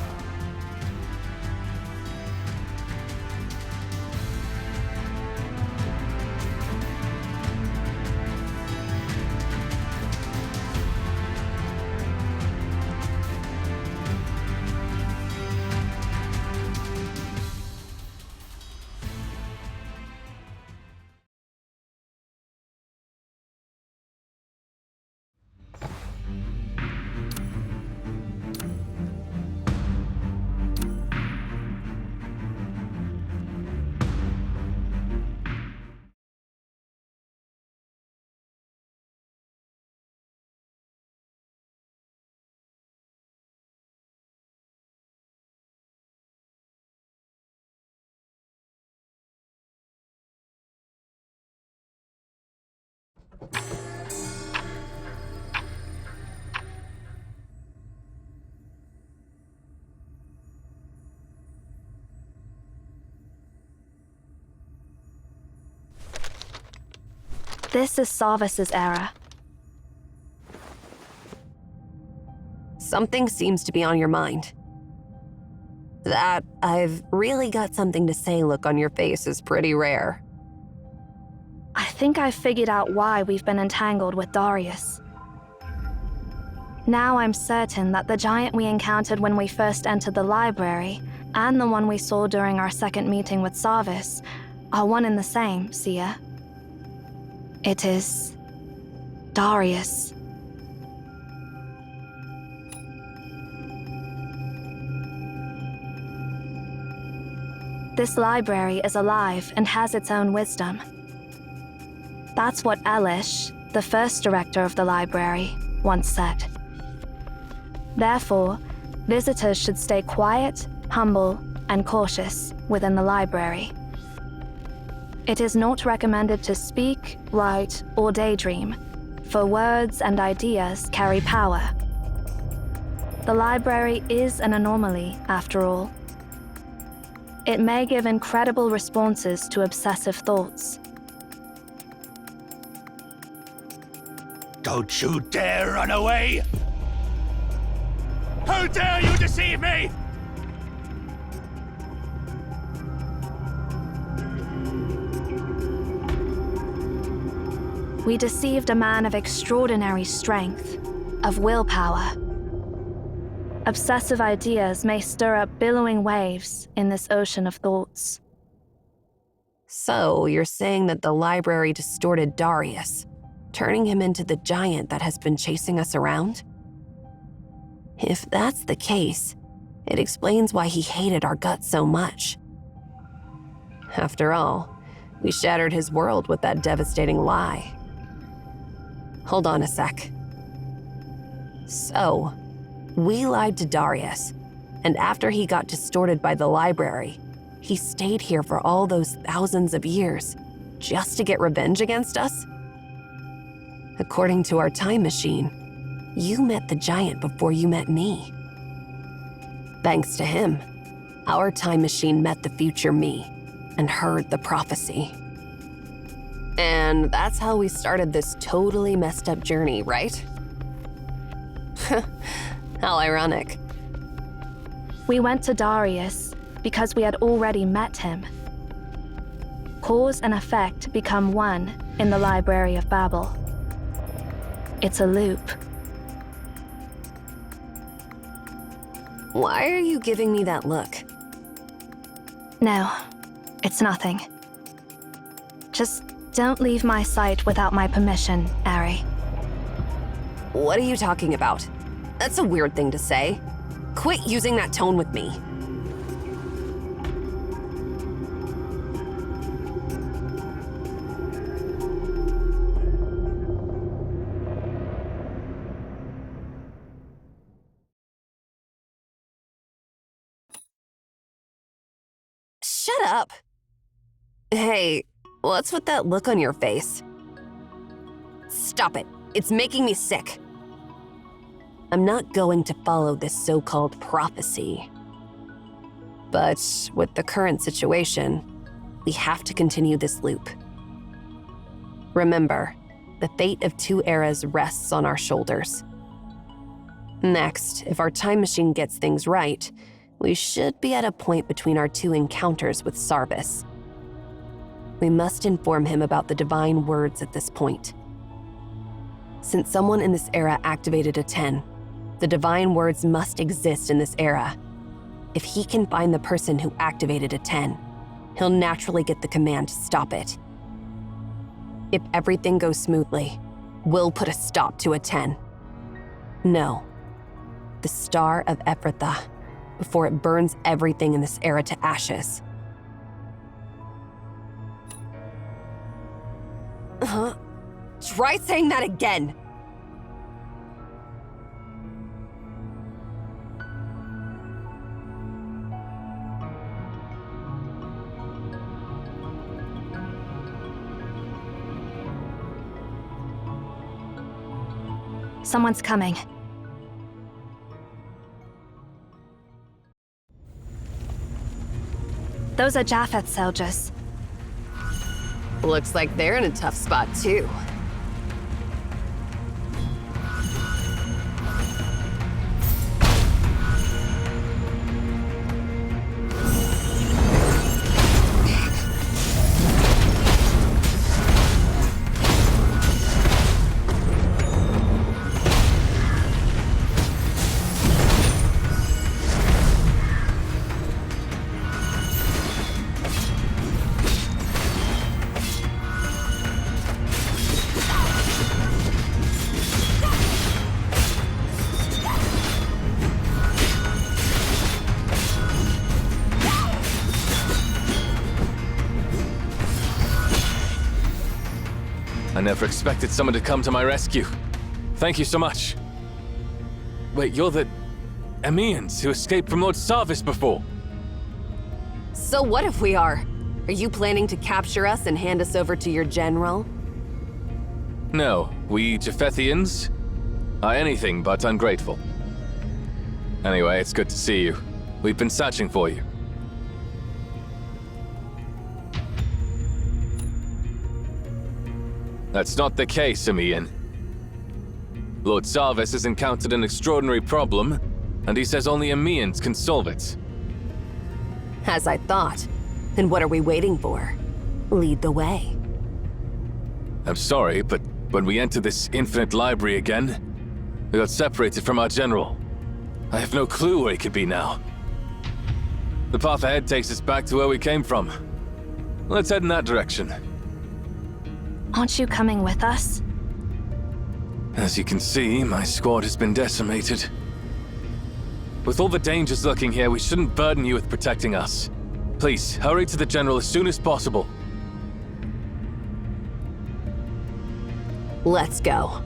This is Sarvis's era. Something seems to be on your mind. That "I've really got something to say" look on your face is pretty rare. I think I've figured out why we've been entangled with Darius. Now I'm certain that the giant we encountered when we first entered the library and the one we saw during our second meeting with Sarvis are one and the same, Sia. It is Darius. This library is alive and has its own wisdom. That's what Elish, the first director of the library, once said. Therefore, visitors should stay quiet, humble, and cautious within the library. It is not recommended to speak, write, or daydream, for words and ideas carry power. The library is an anomaly, after all. It may give incredible responses to obsessive thoughts. Don't you dare run away! How dare you deceive me! We deceived a man of extraordinary strength, of willpower. Obsessive ideas may stir up billowing waves in this ocean of thoughts. So, you're saying that the library distorted Darius, turning him into the giant that has been chasing us around? If that's the case, it explains why he hated our guts so much. After all, We shattered his world with that devastating lie. Hold on a sec. So, we lied to Darius, and after he got distorted by the library, he stayed here for all those thousands of years, just to get revenge against us? According to our time machine, you met the giant before you met me. Thanks to him, our time machine met the future me and heard the prophecy. And that's how we started this totally messed up journey, right? How ironic. We went to Darius because we had already met him. Cause and effect become one in the Library of Babel. It's a loop. Why are you giving me that look? No, it's nothing. Just don't leave my sight without my permission, Ari. What are you talking about? That's a weird thing to say. Quit using that tone with me. Shut up. Hey, what's with that look on your face? Stop it. It's making me sick. I'm not going to follow this so-called prophecy. But with the current situation, we have to continue this loop. Remember, the fate of two eras rests on our shoulders. Next, if our time machine gets things right, we should be at a point between our two encounters with Sarvis. We must inform him about the divine words at this point. Since someone in this era activated a 10, the divine words must exist in this era. If he can find the person who activated a 10, he'll naturally get the command to stop it. If everything goes smoothly, we'll put a stop to a 10. No, the Star of Ephrathah, before it burns everything in this era to ashes. Try saying that again! Someone's coming. Those are Japheth soldiers. Looks like they're in a tough spot, too. I never expected someone to come to my rescue. Thank you so much. Wait, you're the Emians who escaped from Lord Sarvis before? So what if we are? Are you planning to capture us and hand us over to your general? No, we Japhethians are anything but ungrateful. Anyway, it's good to see you. We've been searching for you. That's not the case, Emian. Lord Sarvis has encountered an extraordinary problem, and he says only Emians can solve it. As I thought. Then what are we waiting for? Lead the way. I'm sorry, but when we entered this infinite library again, we got separated from our general. I have no clue where he could be now. The path ahead takes us back to where we came from. Let's head in that direction. Aren't you coming with us? As you can see, my squad has been decimated. With all the dangers lurking here, we shouldn't burden you with protecting us. Please, hurry to the General as soon as possible. Let's go.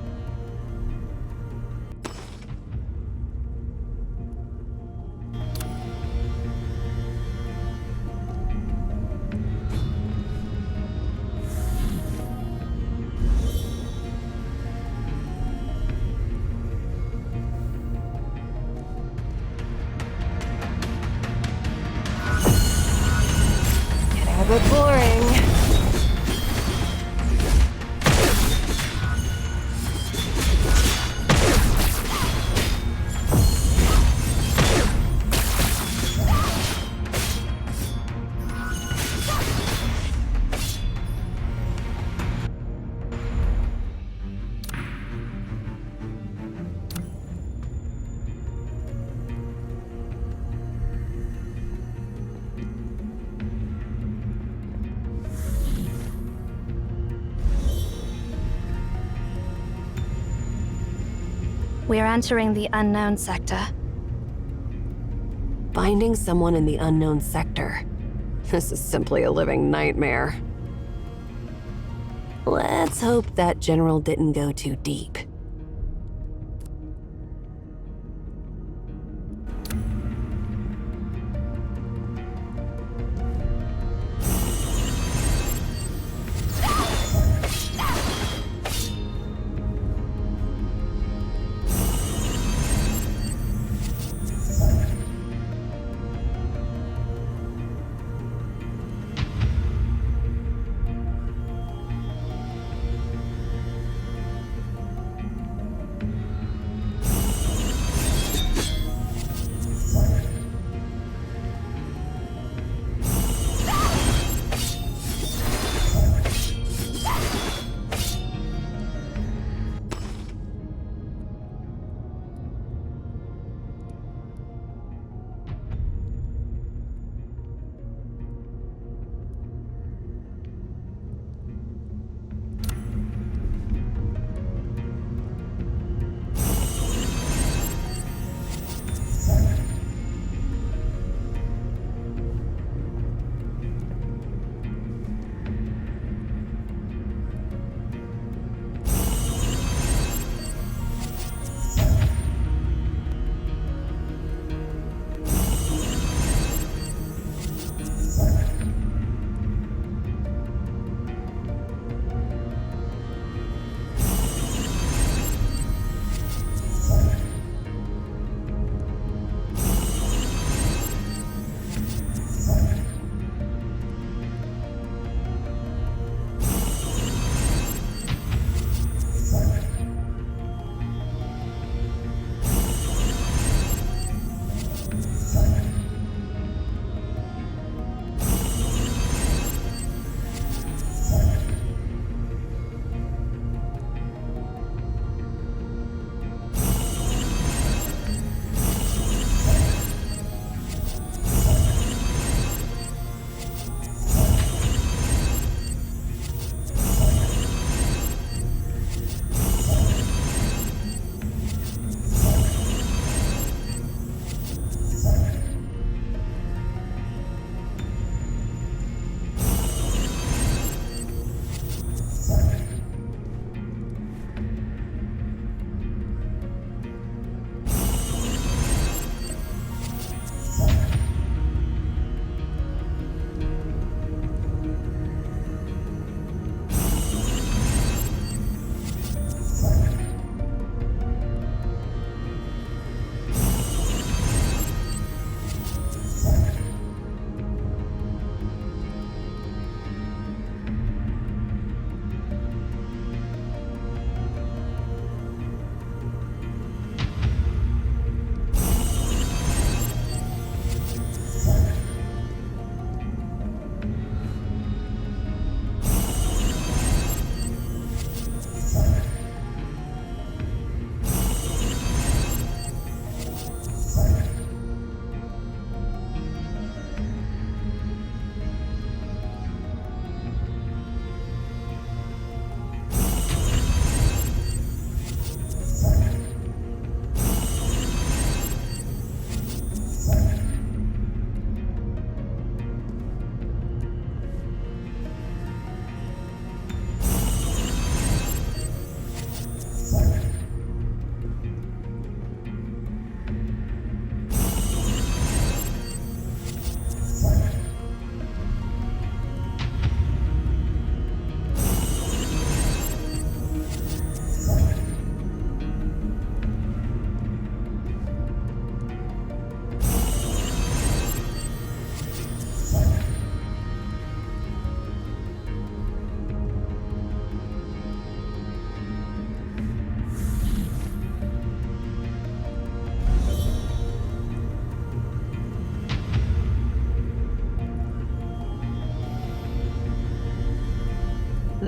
Getting a bit boring. We're entering the unknown sector. Finding someone in the unknown sector. This is simply a living nightmare. Let's hope that General didn't go too deep.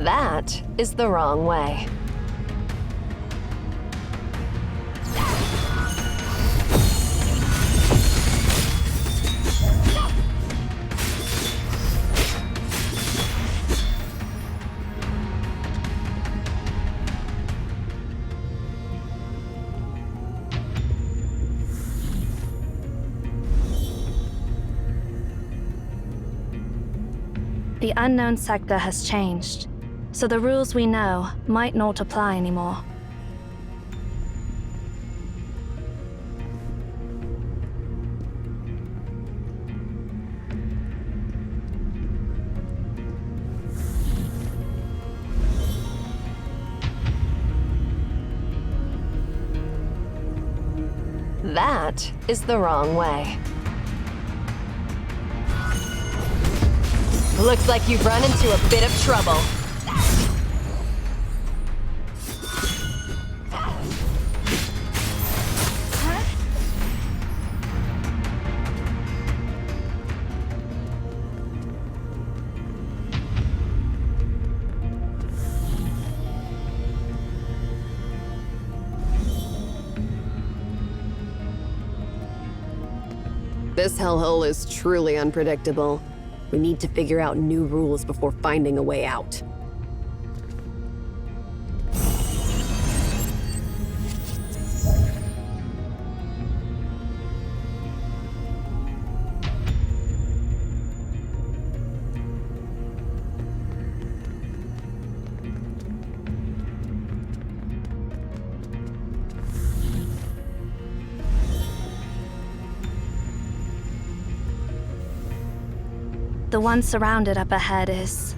That is the wrong way. The unknown sector has changed, so the rules we know might not apply anymore. That is the wrong way. Looks like you've run into a bit of trouble. This hellhole is truly unpredictable. We need to figure out new rules before finding a way out. The one surrounded up ahead is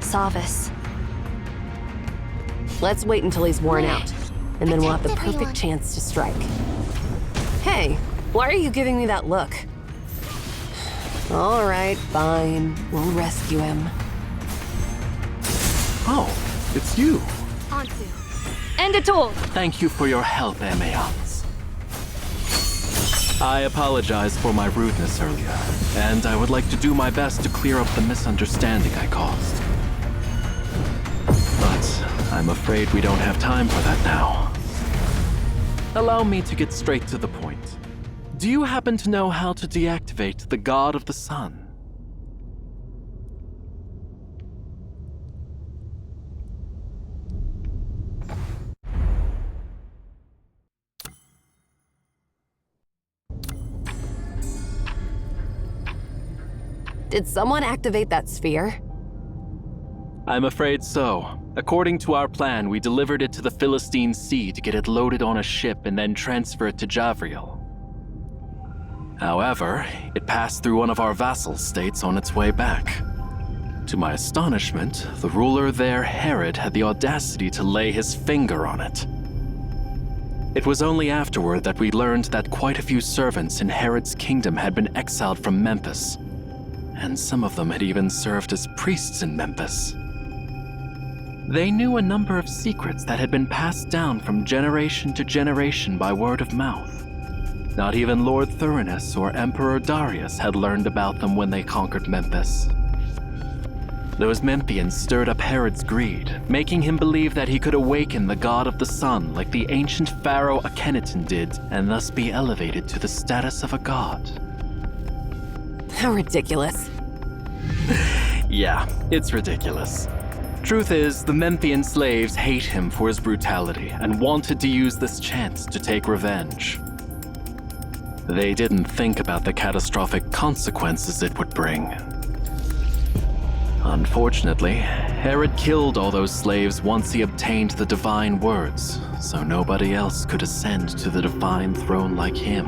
Sarvis. Let's wait until he's worn out, and then we'll have the Protect everyone. perfect chance to strike. Hey, why are you giving me that look? All right, fine. We'll rescue him. Oh, it's you. Anzu. End it all! Thank you for your help, Emeans. I apologize for my rudeness earlier, and I would like to do my best to clear up the misunderstanding I caused. But I'm afraid we don't have time for that now. Allow me to get straight to the point. Do you happen to know how to deactivate the God of the Sun? Did someone activate that sphere? I'm afraid so. According to our plan, we delivered it to the Philistine Sea to get it loaded on a ship and then transfer it to Javriel. However, it passed through one of our vassal states on its way back. To my astonishment, the ruler there, Herod, had the audacity to lay his finger on it. It was only afterward that we learned that quite a few servants in Herod's kingdom had been exiled from Memphis, and some of them had even served as priests in Memphis. They knew a number of secrets that had been passed down from generation to generation by word of mouth. Not even Lord Thurinus or Emperor Darius had learned about them when they conquered Memphis. Those Memphians stirred up Herod's greed, making him believe that he could awaken the god of the sun like the ancient pharaoh Akhenaten did, and thus be elevated to the status of a god. How ridiculous. Yeah, it's ridiculous. Truth is, the Memphian slaves hate him for his brutality and wanted to use this chance to take revenge. They didn't think about the catastrophic consequences it would bring. Unfortunately, Herod killed all those slaves once he obtained the divine words, so nobody else could ascend to the divine throne like him.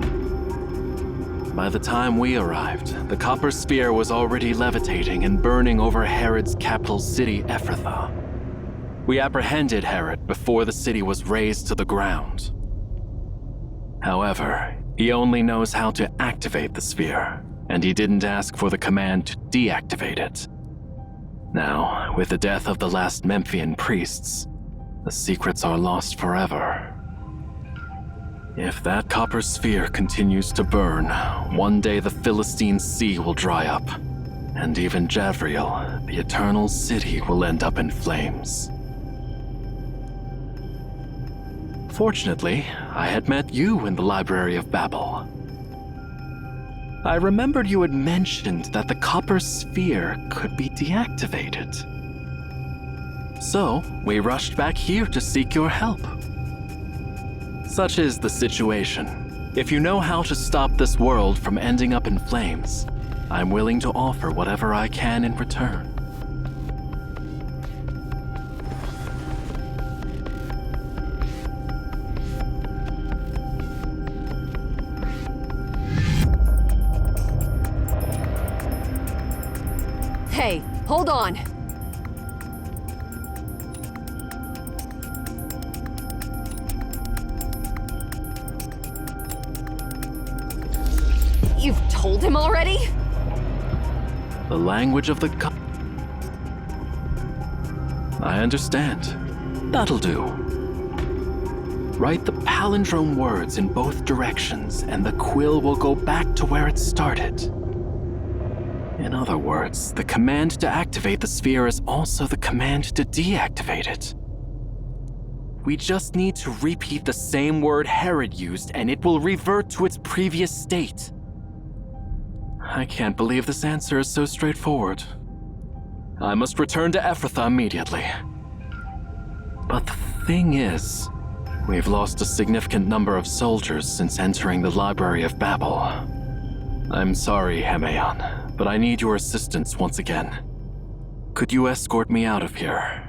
By the time we arrived, the Copper Sphere was already levitating and burning over Herod's capital city, Ephrathah. We apprehended Herod before the city was razed to the ground. However, he only knows how to activate the sphere, and he didn't ask for the command to deactivate it. Now, with the death of the last Memphian priests, the secrets are lost forever. If that copper sphere continues to burn, one day the Philistine Sea will dry up, and even Javriel, the Eternal City, will end up in flames. Fortunately, I had met you in the Library of Babel. I remembered you had mentioned that the Copper Sphere could be deactivated. So, we rushed back here to seek your help. Such is the situation. If you know how to stop this world from ending up in flames, I'm willing to offer whatever I can in return. Hey, hold on! You've told him already? The language of the I understand. That'll do. Write the palindrome words in both directions, and the quill will go back to where it started. In other words, the command to activate the sphere is also the command to deactivate it. We just need to repeat the same word Herod used, and it will revert to its previous state. I can't believe this answer is so straightforward. I must return to Ephrathah immediately. But the thing is, we've lost a significant number of soldiers since entering the Library of Babel. I'm sorry, Hemaeon, but I need your assistance once again. Could you escort me out of here?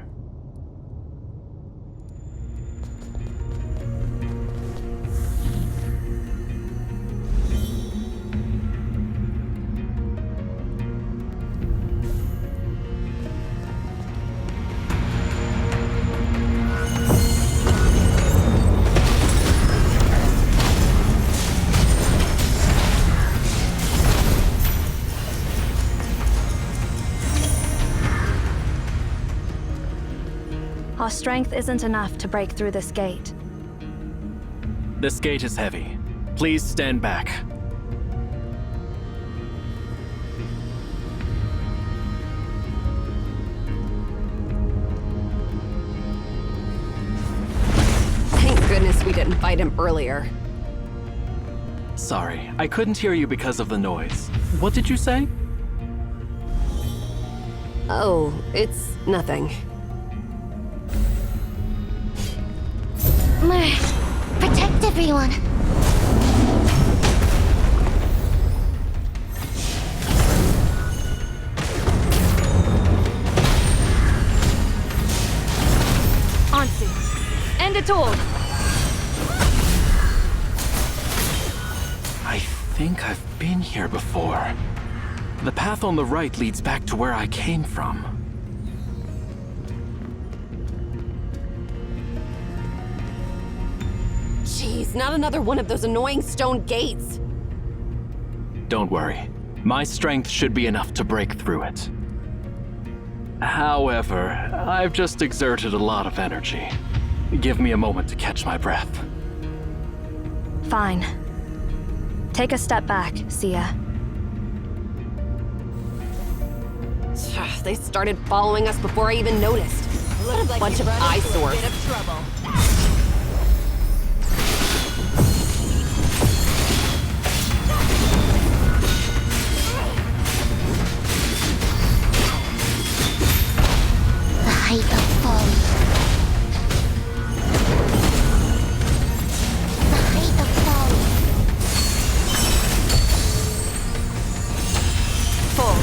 Our strength isn't enough to break through this gate. This gate is heavy. Please stand back. Thank goodness we didn't fight him earlier. Sorry, I couldn't hear you because of the noise. What did you say? Oh, it's nothing. Protect everyone. Ansu, end it all! I think I've been here before. The path on the right leads back to where I came from. Jeez, not another one of those annoying stone gates. Don't worry. My strength should be enough to break through it. However, I've just exerted a lot of energy. Give me a moment to catch my breath. Fine. Take a step back, Sia. They started following us before I even noticed. What a bunch of eyesores. The height of folly. The height of folly. Fall.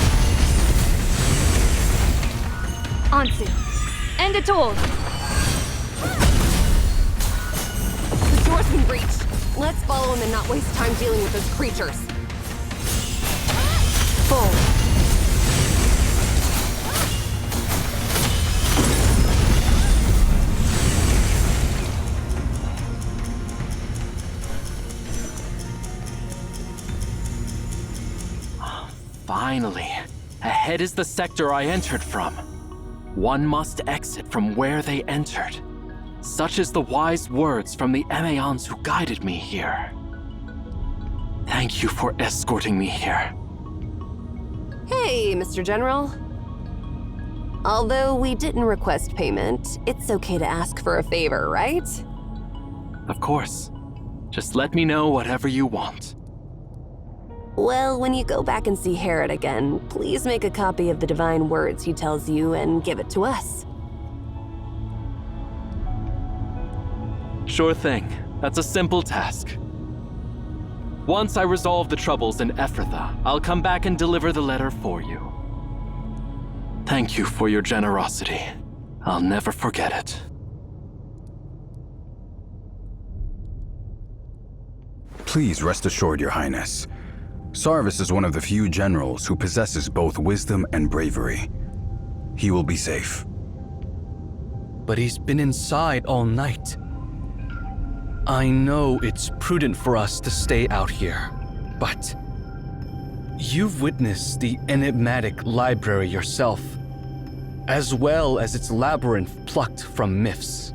Ansu, end it all! The door's been breached. Let's follow him and not waste time dealing with those creatures. Fall. Finally. Ahead is the sector I entered from. One must exit from where they entered. Such is the wise words from the Emaons who guided me here. Thank you for escorting me here. Hey, Mr. General. Although we didn't request payment, it's okay to ask for a favor, right? Of course. Just let me know whatever you want. Well, when you go back and see Herod again, please make a copy of the divine words he tells you and give it to us. Sure thing. That's a simple task. Once I resolve the troubles in Ephrathah, I'll come back and deliver the letter for you. Thank you for your generosity. I'll never forget it. Please rest assured, Your Highness. Sarvis is one of the few generals who possesses both wisdom and bravery. He will be safe. But he's been inside all night. I know it's prudent for us to stay out here, but you've witnessed the enigmatic library yourself, as well as its labyrinth plucked from myths.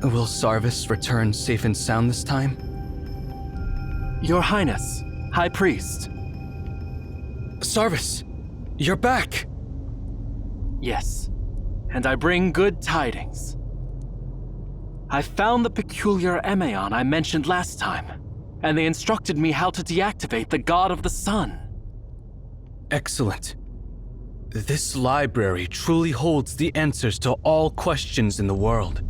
Will Sarvis return safe and sound this time? Your Highness, High Priest. Sarvis, you're back! Yes, and I bring good tidings. I found the peculiar Emeon I mentioned last time, and they instructed me how to deactivate the God of the Sun. Excellent. This library truly holds the answers to all questions in the world.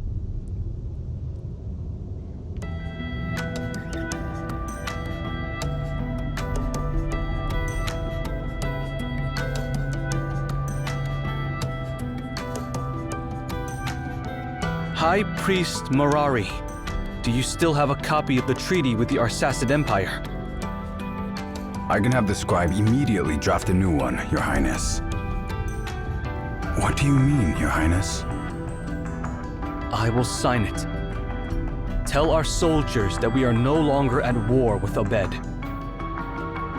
High Priest Marari, do you still have a copy of the treaty with the Arsacid Empire? I can have the scribe immediately draft a new one, Your Highness. What do you mean, Your Highness? I will sign it. Tell our soldiers that we are no longer at war with Obed.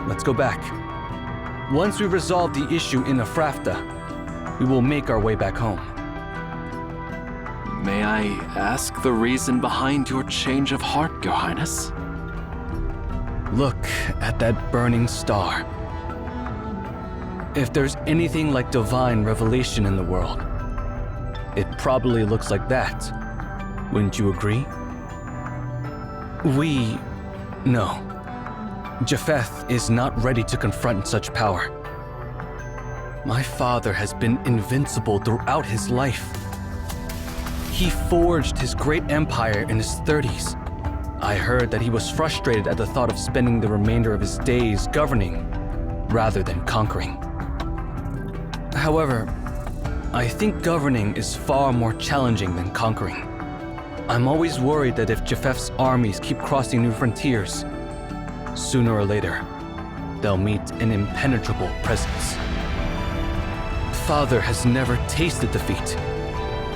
Let's go back. Once we resolve the issue in Ephrathah, we will make our way back home. May I ask the reason behind your change of heart, Your Highness? Look at that burning star. If there's anything like divine revelation in the world, it probably looks like that. Wouldn't you agree? No. Japheth is not ready to confront such power. My father has been invincible throughout his life. He forged his great empire in his 30s. I heard that he was frustrated at the thought of spending the remainder of his days governing rather than conquering. However, I think governing is far more challenging than conquering. I'm always worried that if Japheth's armies keep crossing new frontiers, sooner or later, they'll meet an impenetrable presence. Father has never tasted defeat,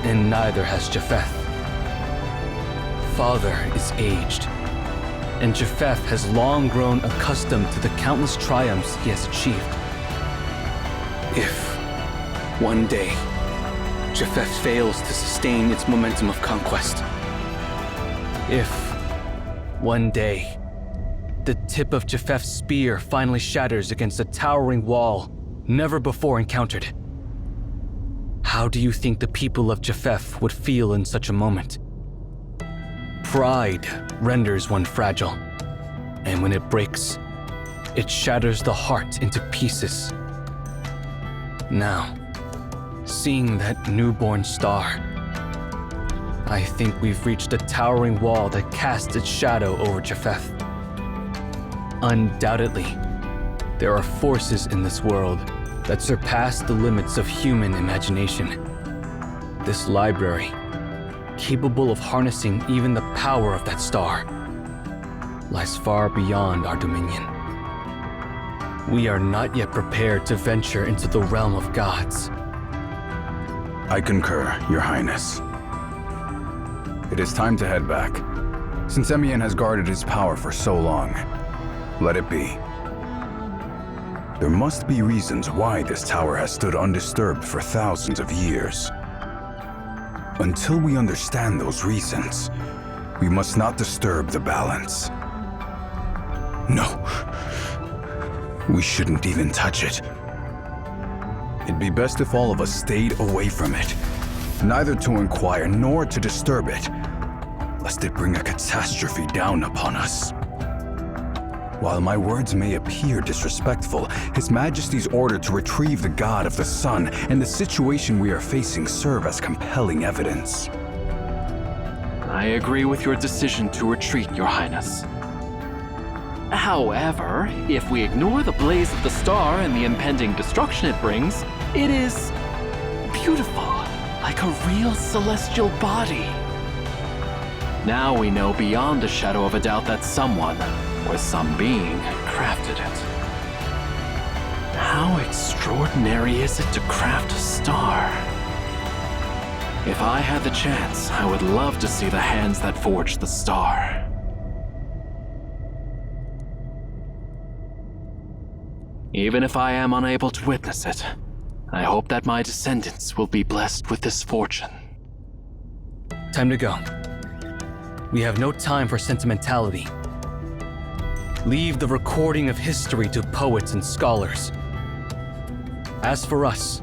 and neither has Japheth. Father is aged, and Japheth has long grown accustomed to the countless triumphs he has achieved. If, one day, Japheth fails to sustain its momentum of conquest, if, one day, the tip of Japheth's spear finally shatters against a towering wall never before encountered, how do you think the people of Japheth would feel in such a moment? Pride renders one fragile, and when it breaks, it shatters the heart into pieces. Now, seeing that newborn star, I think we've reached a towering wall that casts its shadow over Japheth. Undoubtedly, there are forces in this world that surpass the limits of human imagination. This library, capable of harnessing even the power of that star, lies far beyond our dominion. We are not yet prepared to venture into the realm of gods. I concur, Your Highness. It is time to head back. Since Emeon has guarded his power for so long, let it be. There must be reasons why this tower has stood undisturbed for thousands of years. Until we understand those reasons, we must not disturb the balance. No. We shouldn't even touch it. It'd be best if all of us stayed away from it, neither to inquire nor to disturb it, lest it bring a catastrophe down upon us. While my words may appear disrespectful, His Majesty's order to retrieve the God of the Sun and the situation we are facing serve as compelling evidence. I agree with your decision to retreat, Your Highness. However, if we ignore the blaze of the star and the impending destruction it brings, it is beautiful, like a real celestial body. Now we know beyond a shadow of a doubt that someone, or some being, crafted it. How extraordinary is it to craft a star? If I had the chance, I would love to see the hands that forged the star. Even if I am unable to witness it, I hope that my descendants will be blessed with this fortune. Time to go. We have no time for sentimentality. Leave the recording of history to poets and scholars. As for us,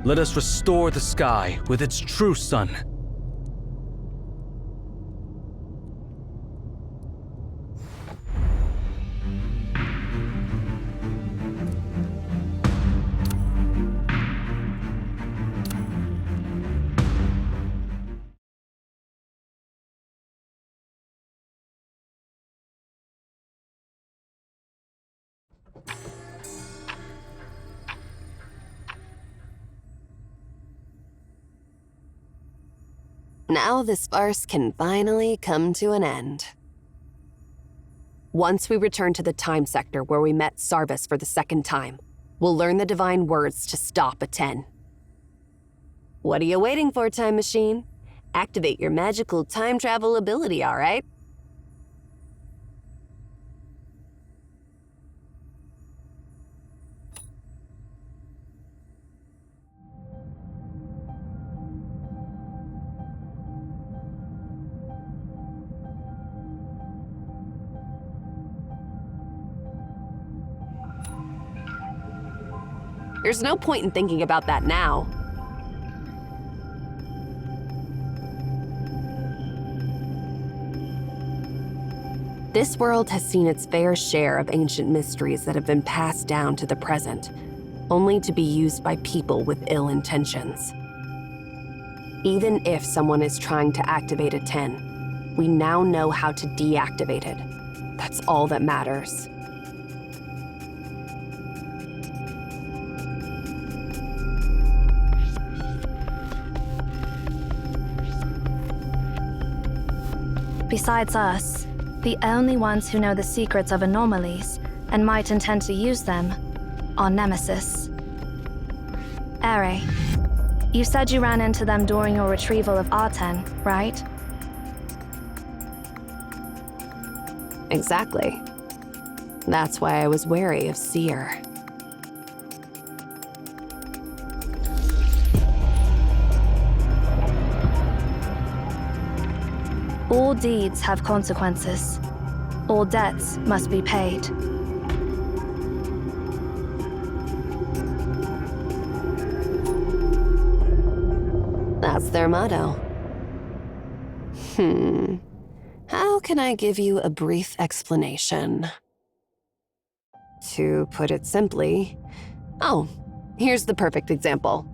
let us restore the sky with its true sun. Now this farce can finally come to an end. Once we return to the time sector where we met Sarvis for the second time, we'll learn the divine words to stop Aten. What are you waiting for, Time Machine? Activate your magical time travel ability, all right? There's no point in thinking about that now. This world has seen its fair share of ancient mysteries that have been passed down to the present, only to be used by people with ill intentions. Even if someone is trying to activate Aten, we now know how to deactivate it. That's all that matters. Besides us, the only ones who know the secrets of anomalies and might intend to use them are Nemesis. Ere, you said you ran into them during your retrieval of Aten, right? Exactly. That's why I was wary of Seer. All deeds have consequences. All debts must be paid. That's their motto. How can I give you a brief explanation? To put it simply, here's the perfect example.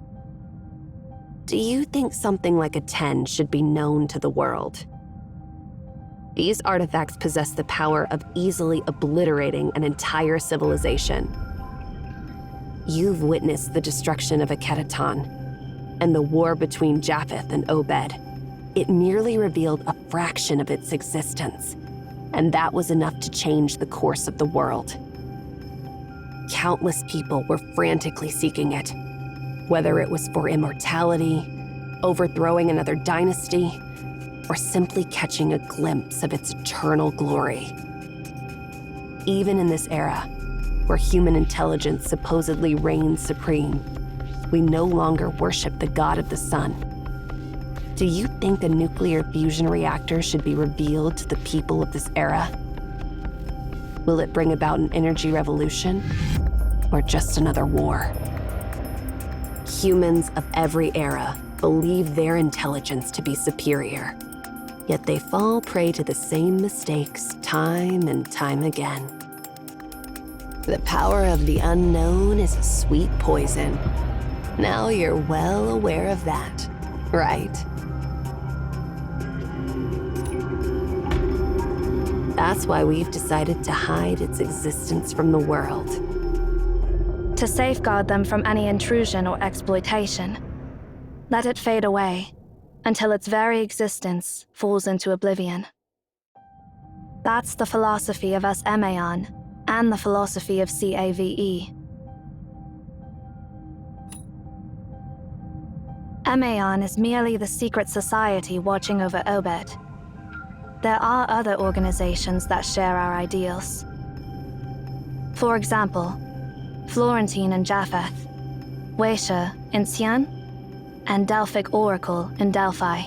Do you think something like Aten should be known to the world? These artifacts possess the power of easily obliterating an entire civilization. You've witnessed the destruction of Akedaton and the war between Japheth and Obed. It merely revealed a fraction of its existence, and that was enough to change the course of the world. Countless people were frantically seeking it, whether it was for immortality, overthrowing another dynasty, or simply catching a glimpse of its eternal glory. Even in this era, where human intelligence supposedly reigns supreme, we no longer worship the God of the Sun. Do you think a nuclear fusion reactor should be revealed to the people of this era? Will it bring about an energy revolution? Or just another war? Humans of every era believe their intelligence to be superior, yet they fall prey to the same mistakes time and time again. The power of the unknown is a sweet poison. Now you're well aware of that, right? That's why we've decided to hide its existence from the world. To safeguard them from any intrusion or exploitation. Let it fade away until its very existence falls into oblivion. That's the philosophy of us Emaon and the philosophy of CAVE. Emaon is merely the secret society watching over Obed. There are other organizations that share our ideals. For example, Florentine in Japheth, Weisha in Xi'an, and Delphic Oracle in Delphi.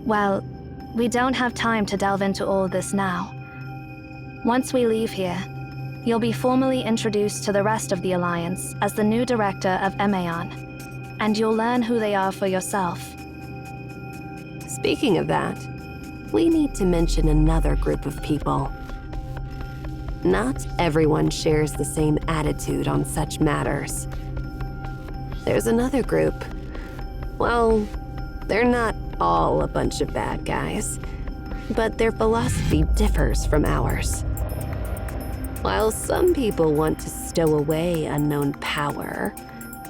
Well, we don't have time to delve into all this now. Once we leave here, you'll be formally introduced to the rest of the Alliance as the new director of Emaon, and you'll learn who they are for yourself. Speaking of that, we need to mention another group of people. Not everyone shares the same attitude on such matters. There's another group. Well, they're not all a bunch of bad guys, but their philosophy differs from ours. While some people want to stow away unknown power,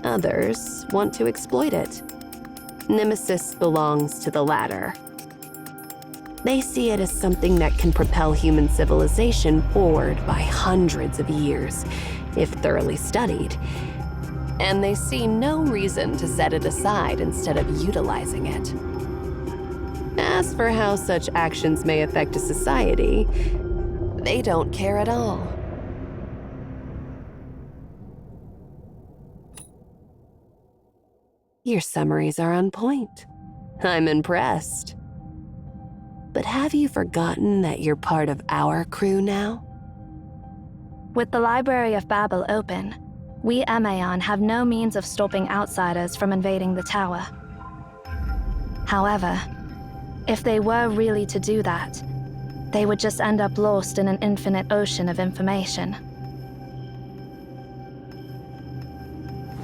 others want to exploit it. Nemesis belongs to the latter. They see it as something that can propel human civilization forward by hundreds of years, if thoroughly studied. And they see no reason to set it aside instead of utilizing it. As for how such actions may affect a society, they don't care at all. Your summaries are on point. I'm impressed. But have you forgotten that you're part of our crew now? With the Library of Babel open, we Emaon have no means of stopping outsiders from invading the tower. However, if they were really to do that, they would just end up lost in an infinite ocean of information.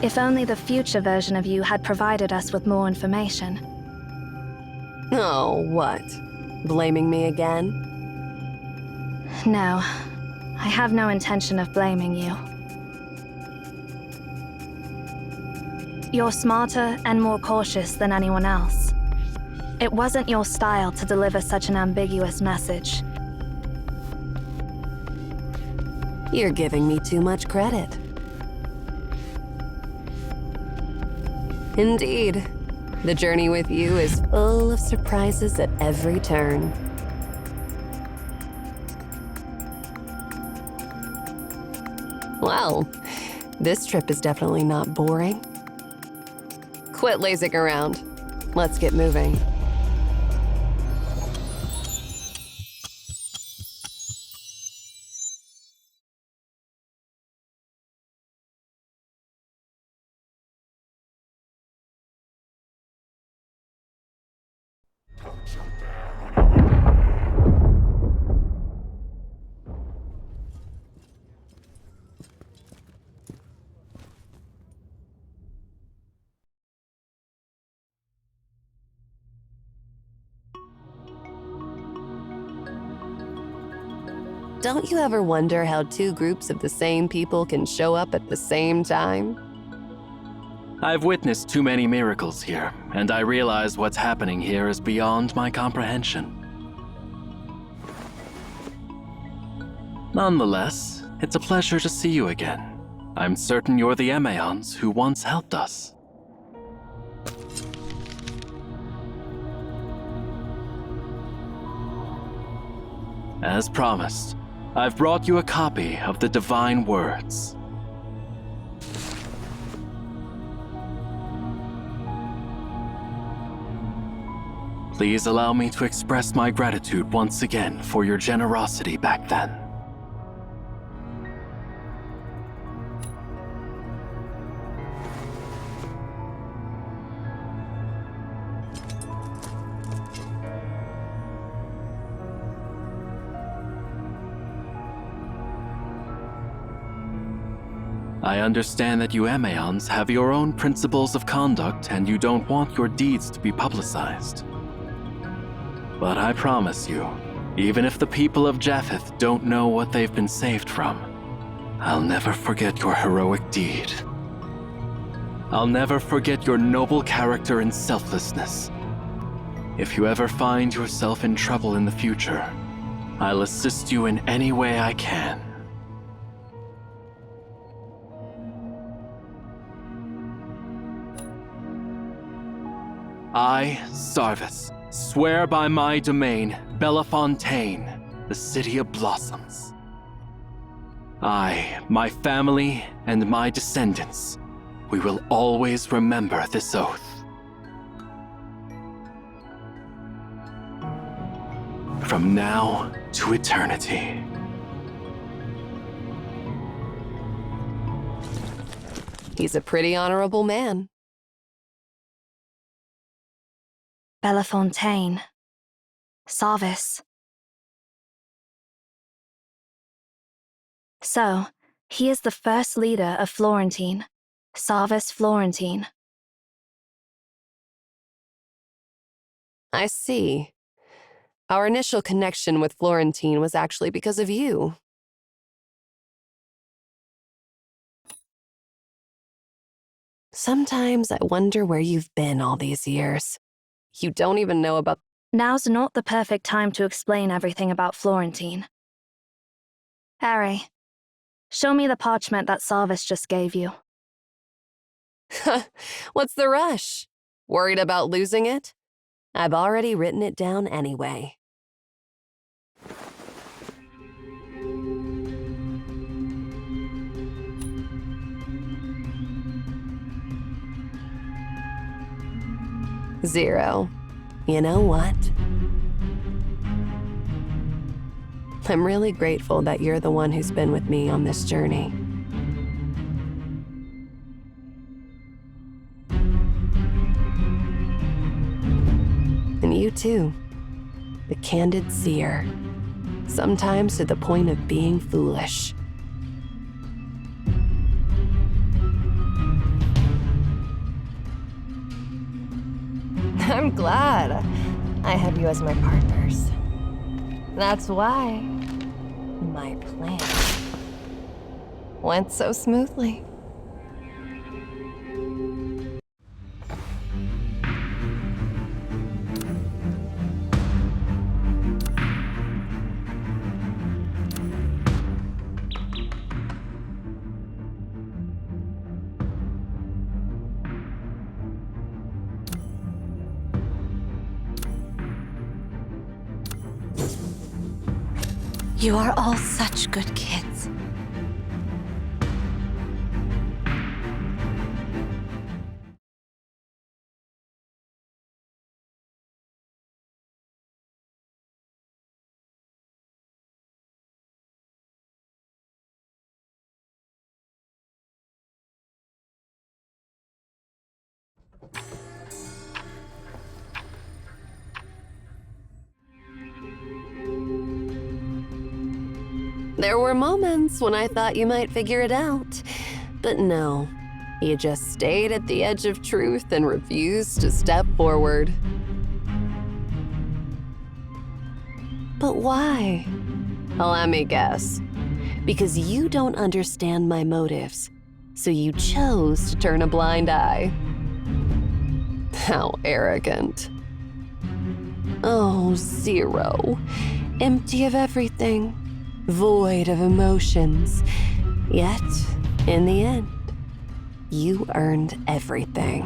If only the future version of you had provided us with more information. Oh, what? Blaming me again? No, I have no intention of blaming you. You're smarter and more cautious than anyone else. It wasn't your style to deliver such an ambiguous message. You're giving me too much credit. Indeed. The journey with you is full of surprises at every turn. Well, this trip is definitely not boring. Quit lazing around. Let's get moving. Don't you ever wonder how two groups of the same people can show up at the same time? I've witnessed too many miracles here, and I realize what's happening here is beyond my comprehension. Nonetheless, it's a pleasure to see you again. I'm certain you're the Emaons who once helped us. As promised, I've brought you a copy of the Divine Words. Please allow me to express my gratitude once again for your generosity back then. I understand that you Emeons have your own principles of conduct and you don't want your deeds to be publicized. But I promise you, even if the people of Japheth don't know what they've been saved from, I'll never forget your heroic deed. I'll never forget your noble character and selflessness. If you ever find yourself in trouble in the future, I'll assist you in any way I can. I, Sarvis, swear by my domain, Bellafontaine, the City of Blossoms. I, my family, and my descendants, we will always remember this oath. From now to eternity. He's a pretty honorable man. Bellafontaine. Sarvis. So, he is the first leader of Florentine. Sarvis Florentine. I see. Our initial connection with Florentine was actually because of you. Sometimes I wonder where you've been all these years. You don't even know about— Now's not the perfect time to explain everything about Florentine. Harry, show me the parchment that Sarvis just gave you. What's the rush? Worried about losing it? I've already written it down anyway. Zero. You know what? I'm really grateful that you're the one who's been with me on this journey. And you too, the candid seer, sometimes to the point of being foolish. I'm glad I had you as my partners. That's why my plan went so smoothly. You are all such good kids. There were moments when I thought you might figure it out, but no. You just stayed at the edge of truth and refused to step forward. But why? Let me guess. Because you don't understand my motives, so you chose to turn a blind eye. How arrogant. Oh, Zero. Empty of everything. Void of emotions. Yet, in the end, you earned everything.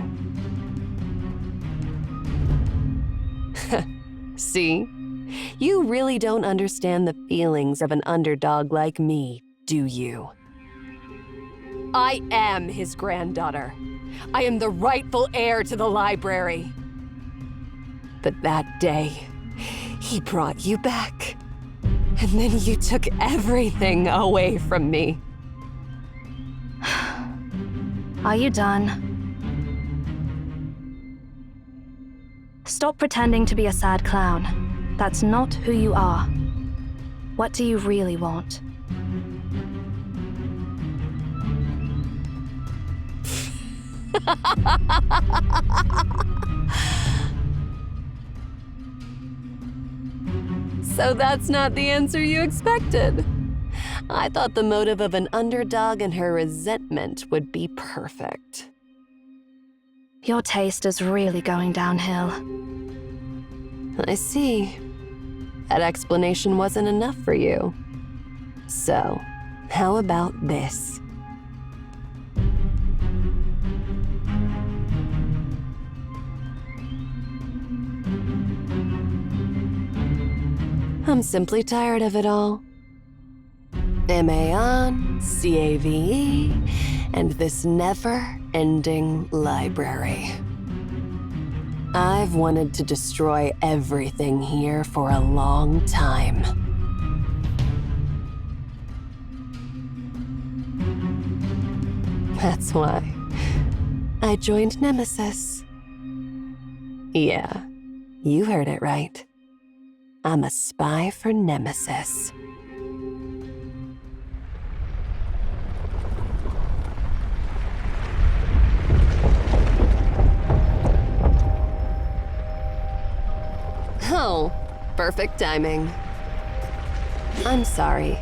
See? You really don't understand the feelings of an underdog like me, do you? I am his granddaughter. I am the rightful heir to the library. But that day, he brought you back. And then you took everything away from me. Are you done? Stop pretending to be a sad clown. That's not who you are. What do you really want? So that's not the answer you expected. I thought the motive of an underdog and her resentment would be perfect. Your taste is really going downhill. I see. That explanation wasn't enough for you. So, how about this? I'm simply tired of it all. MAON, CAVE, and this never-ending library. I've wanted to destroy everything here for a long time. That's why I joined Nemesis. Yeah, you heard it right. I'm a spy for Nemesis. Oh, perfect timing. I'm sorry,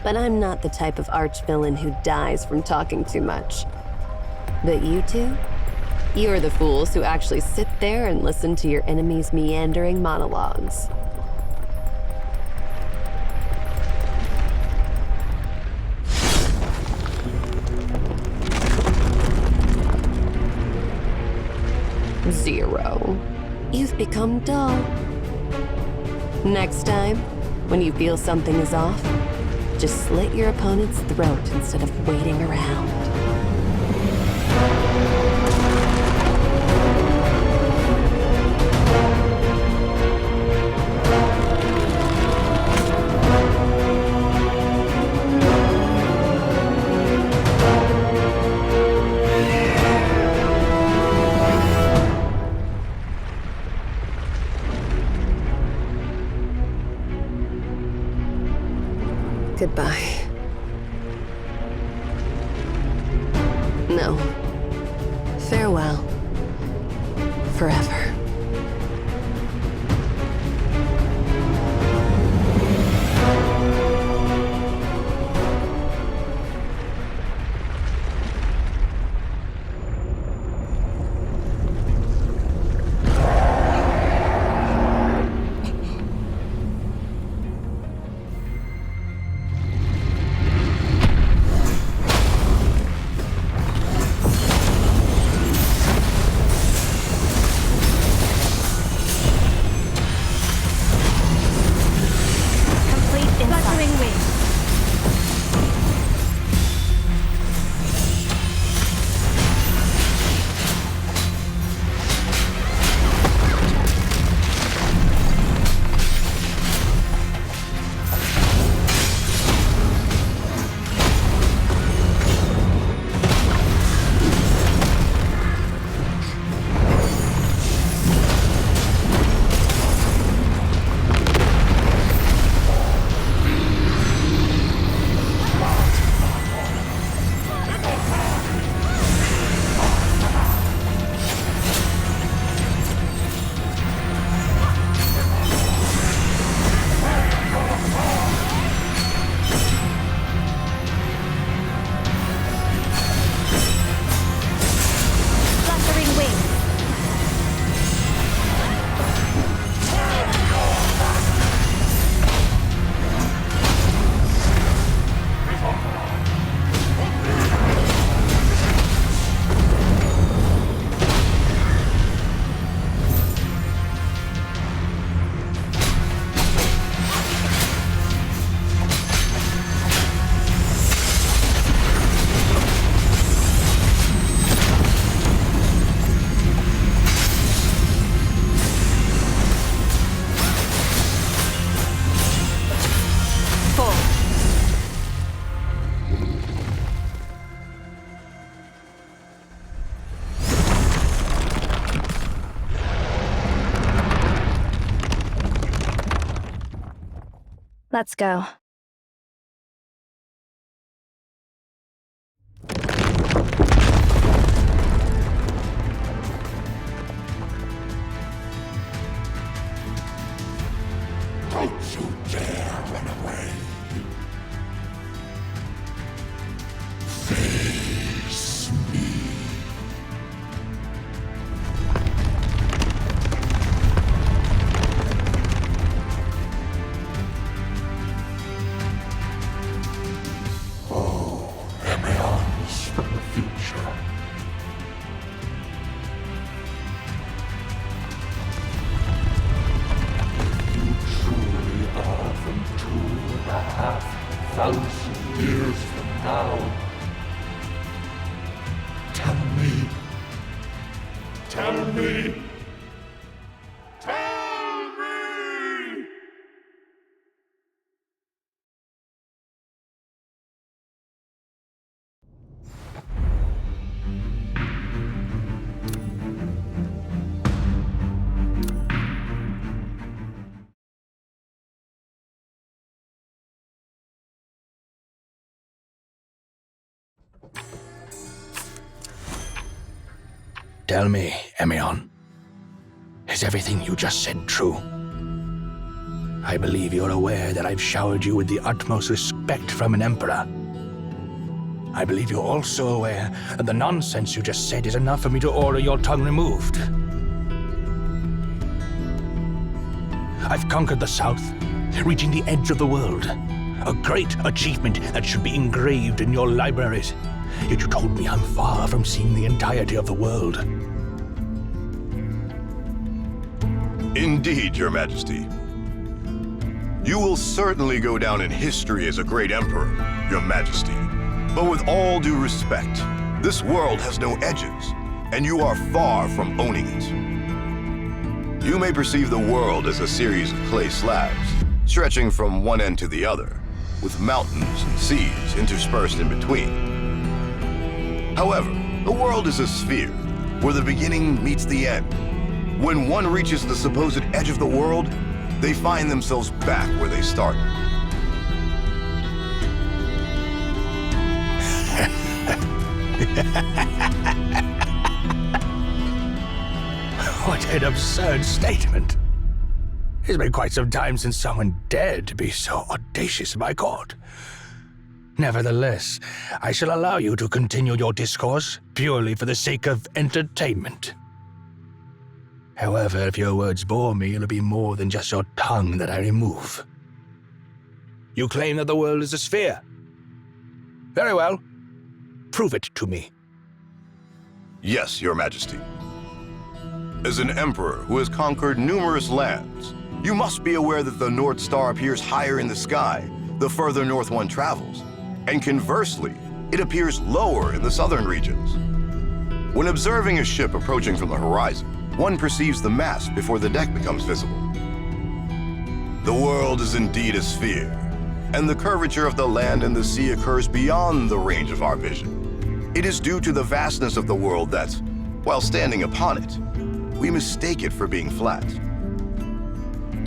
but I'm not the type of arch-villain who dies from talking too much. But you two? You're the fools who actually sit there and listen to your enemy's meandering monologues. Zero. You've become dull. Next time, when you feel something is off, just slit your opponent's throat instead of waiting around. Goodbye. No. Farewell. Forever. Let's go. Tell me! Tell me! Tell me, Emion, is everything you just said true? I believe you're aware that I've showered you with the utmost respect from an emperor. I believe you're also aware that the nonsense you just said is enough for me to order your tongue removed. I've conquered the South, reaching the edge of the world. A great achievement that should be engraved in your libraries. Yet you told me I'm far from seeing the entirety of the world. Indeed, Your Majesty. You will certainly go down in history as a great emperor, Your Majesty. But with all due respect, this world has no edges, and you are far from owning it. You may perceive the world as a series of clay slabs, stretching from one end to the other, with mountains and seas interspersed in between. However, the world is a sphere, where the beginning meets the end. When one reaches the supposed edge of the world, they find themselves back where they started. What an absurd statement. It's been quite some time since someone dared to be so audacious in my court. Nevertheless, I shall allow you to continue your discourse purely for the sake of entertainment. However, if your words bore me, it'll be more than just your tongue that I remove. You claim that the world is a sphere. Very well. Prove it to me. Yes, Your Majesty. As an emperor who has conquered numerous lands, you must be aware that the North Star appears higher in the sky the further north one travels, and conversely, it appears lower in the southern regions. When observing a ship approaching from the horizon, one perceives the mast before the deck becomes visible. The world is indeed a sphere, and the curvature of the land and the sea occurs beyond the range of our vision. It is due to the vastness of the world that, while standing upon it, we mistake it for being flat.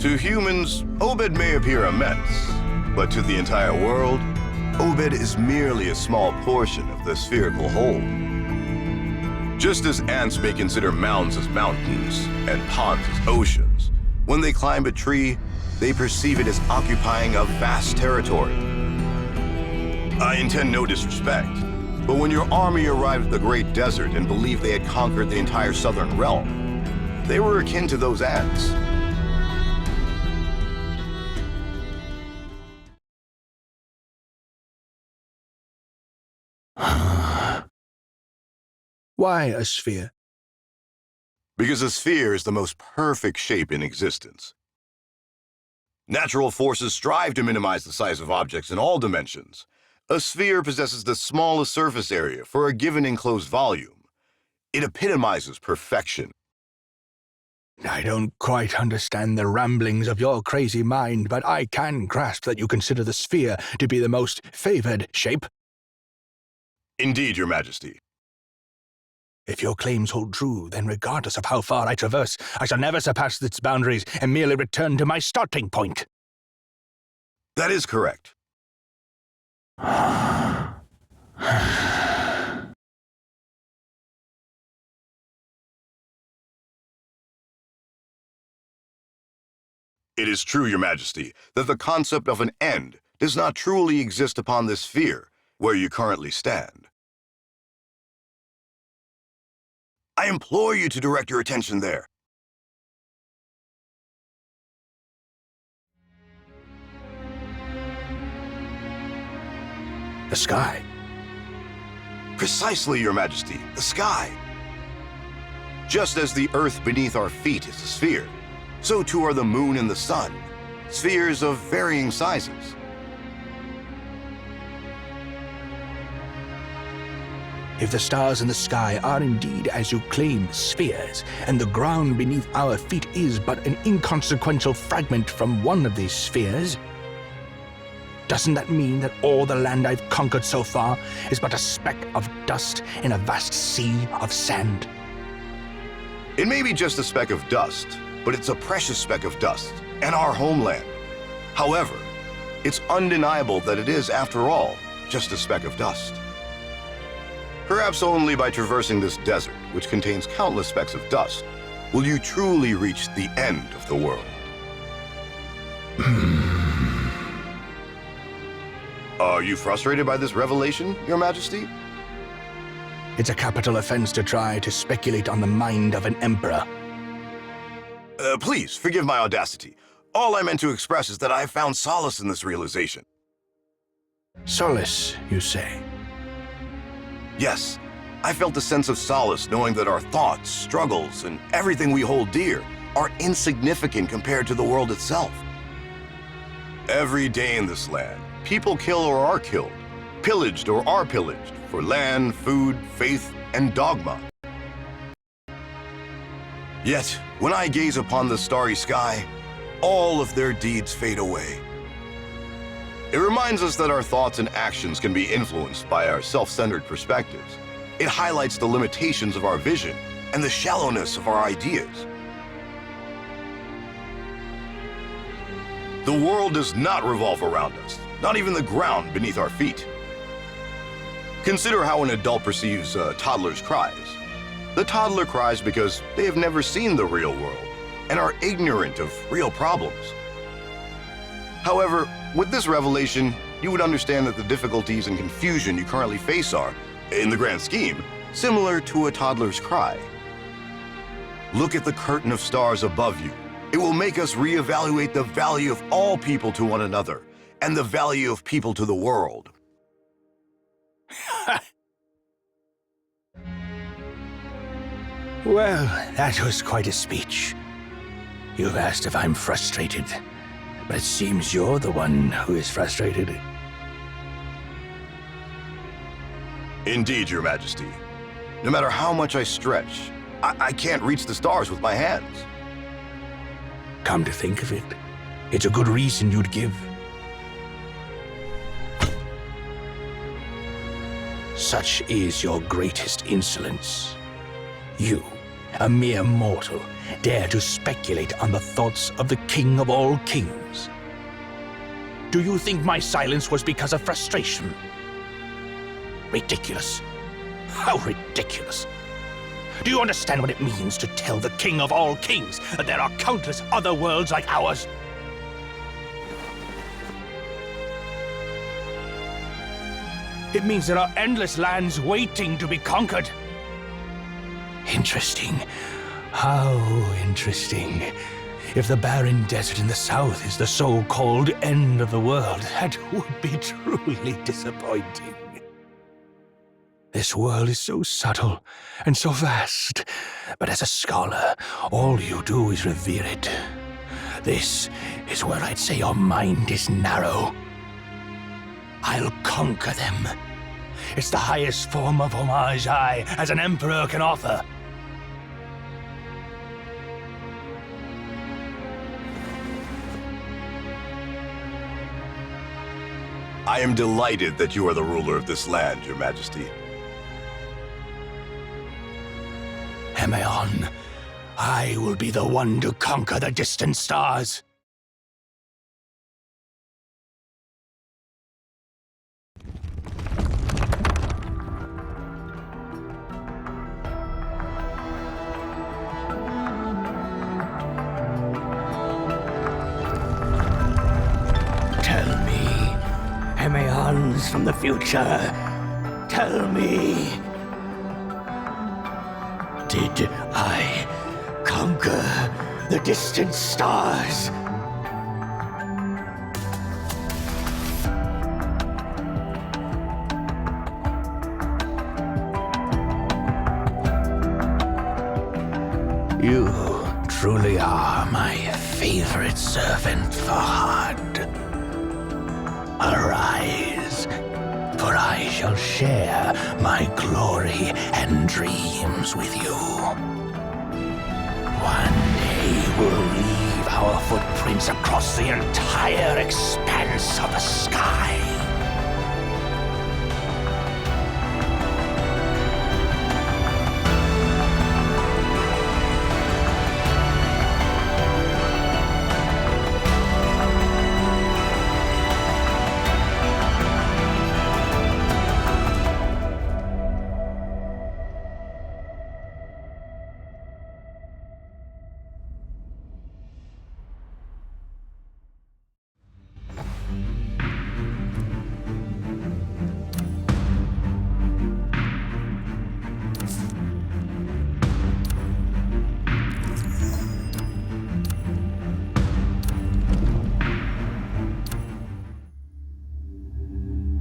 To humans, Obed may appear immense, but to the entire world, Obed is merely a small portion of the spherical whole. Just as ants may consider mounds as mountains and ponds as oceans, when they climb a tree, they perceive it as occupying a vast territory. I intend no disrespect, but when your army arrived at the Great Desert and believed they had conquered the entire southern realm, they were akin to those ants. Why a sphere? Because a sphere is the most perfect shape in existence. Natural forces strive to minimize the size of objects in all dimensions. A sphere possesses the smallest surface area for a given enclosed volume. It epitomizes perfection. I don't quite understand the ramblings of your crazy mind, but I can grasp that you consider the sphere to be the most favored shape. Indeed, Your Majesty. If your claims hold true, then regardless of how far I traverse, I shall never surpass its boundaries and merely return to my starting point. That is correct. It is true, Your Majesty, that the concept of an end does not truly exist upon this sphere where you currently stand. I implore you to direct your attention there. The sky. Precisely, Your Majesty, the sky. Just as the earth beneath our feet is a sphere, so too are the moon and the sun, spheres of varying sizes. If the stars in the sky are indeed, as you claim, spheres, and the ground beneath our feet is but an inconsequential fragment from one of these spheres, doesn't that mean that all the land I've conquered so far is but a speck of dust in a vast sea of sand? It may be just a speck of dust, but it's a precious speck of dust, and our homeland. However, it's undeniable that it is, after all, just a speck of dust. Perhaps only by traversing this desert, which contains countless specks of dust, will you truly reach the end of the world. Are you frustrated by this revelation, Your Majesty? It's a capital offense to try to speculate on the mind of an emperor. Please, forgive my audacity. All I meant to express is that I have found solace in this realization. Solace, you say? Yes, I felt a sense of solace knowing that our thoughts, struggles, and everything we hold dear are insignificant compared to the world itself. Every day in this land, people kill or are killed, pillaged or are pillaged, for land, food, faith, and dogma. Yet, when I gaze upon the starry sky, all of their deeds fade away. It reminds us that our thoughts and actions can be influenced by our self-centered perspectives. It highlights the limitations of our vision and the shallowness of our ideas. The world does not revolve around us, not even the ground beneath our feet. Consider how an adult perceives a toddler's cries. The toddler cries because they have never seen the real world and are ignorant of real problems. However, with this revelation, you would understand that the difficulties and confusion you currently face are, in the grand scheme, similar to a toddler's cry. Look at the curtain of stars above you. It will make us reevaluate the value of all people to one another and the value of people to the world. Well, that was quite a speech. You've asked if I'm frustrated, but it seems you're the one who is frustrated. Indeed, Your Majesty. No matter how much I stretch, I can't reach the stars with my hands. Come to think of it, it's a good reason you'd give. Such is your greatest insolence. You, a mere mortal, dare to speculate on the thoughts of the King of all kings. Do you think my silence was because of frustration? Ridiculous. How ridiculous. Do you understand what it means to tell the King of all kings that there are countless other worlds like ours? It means there are endless lands waiting to be conquered. Interesting. How interesting. If the barren desert in the south is the so-called end of the world, that would be truly disappointing. This world is so subtle and so vast, but as a scholar, all you do is revere it. This is where I'd say your mind is narrow. I'll conquer them. It's the highest form of homage I, as an emperor, can offer. I am delighted that you are the ruler of this land, Your Majesty. Emeon, I will be the one to conquer the distant stars. Tell me, Emeons from the future, tell me. Did I conquer the distant stars? You truly are my favorite servant, Fahad. Arise, for I shall share my glory and dreams with you. One day we'll leave our footprints across the entire expanse of the sky.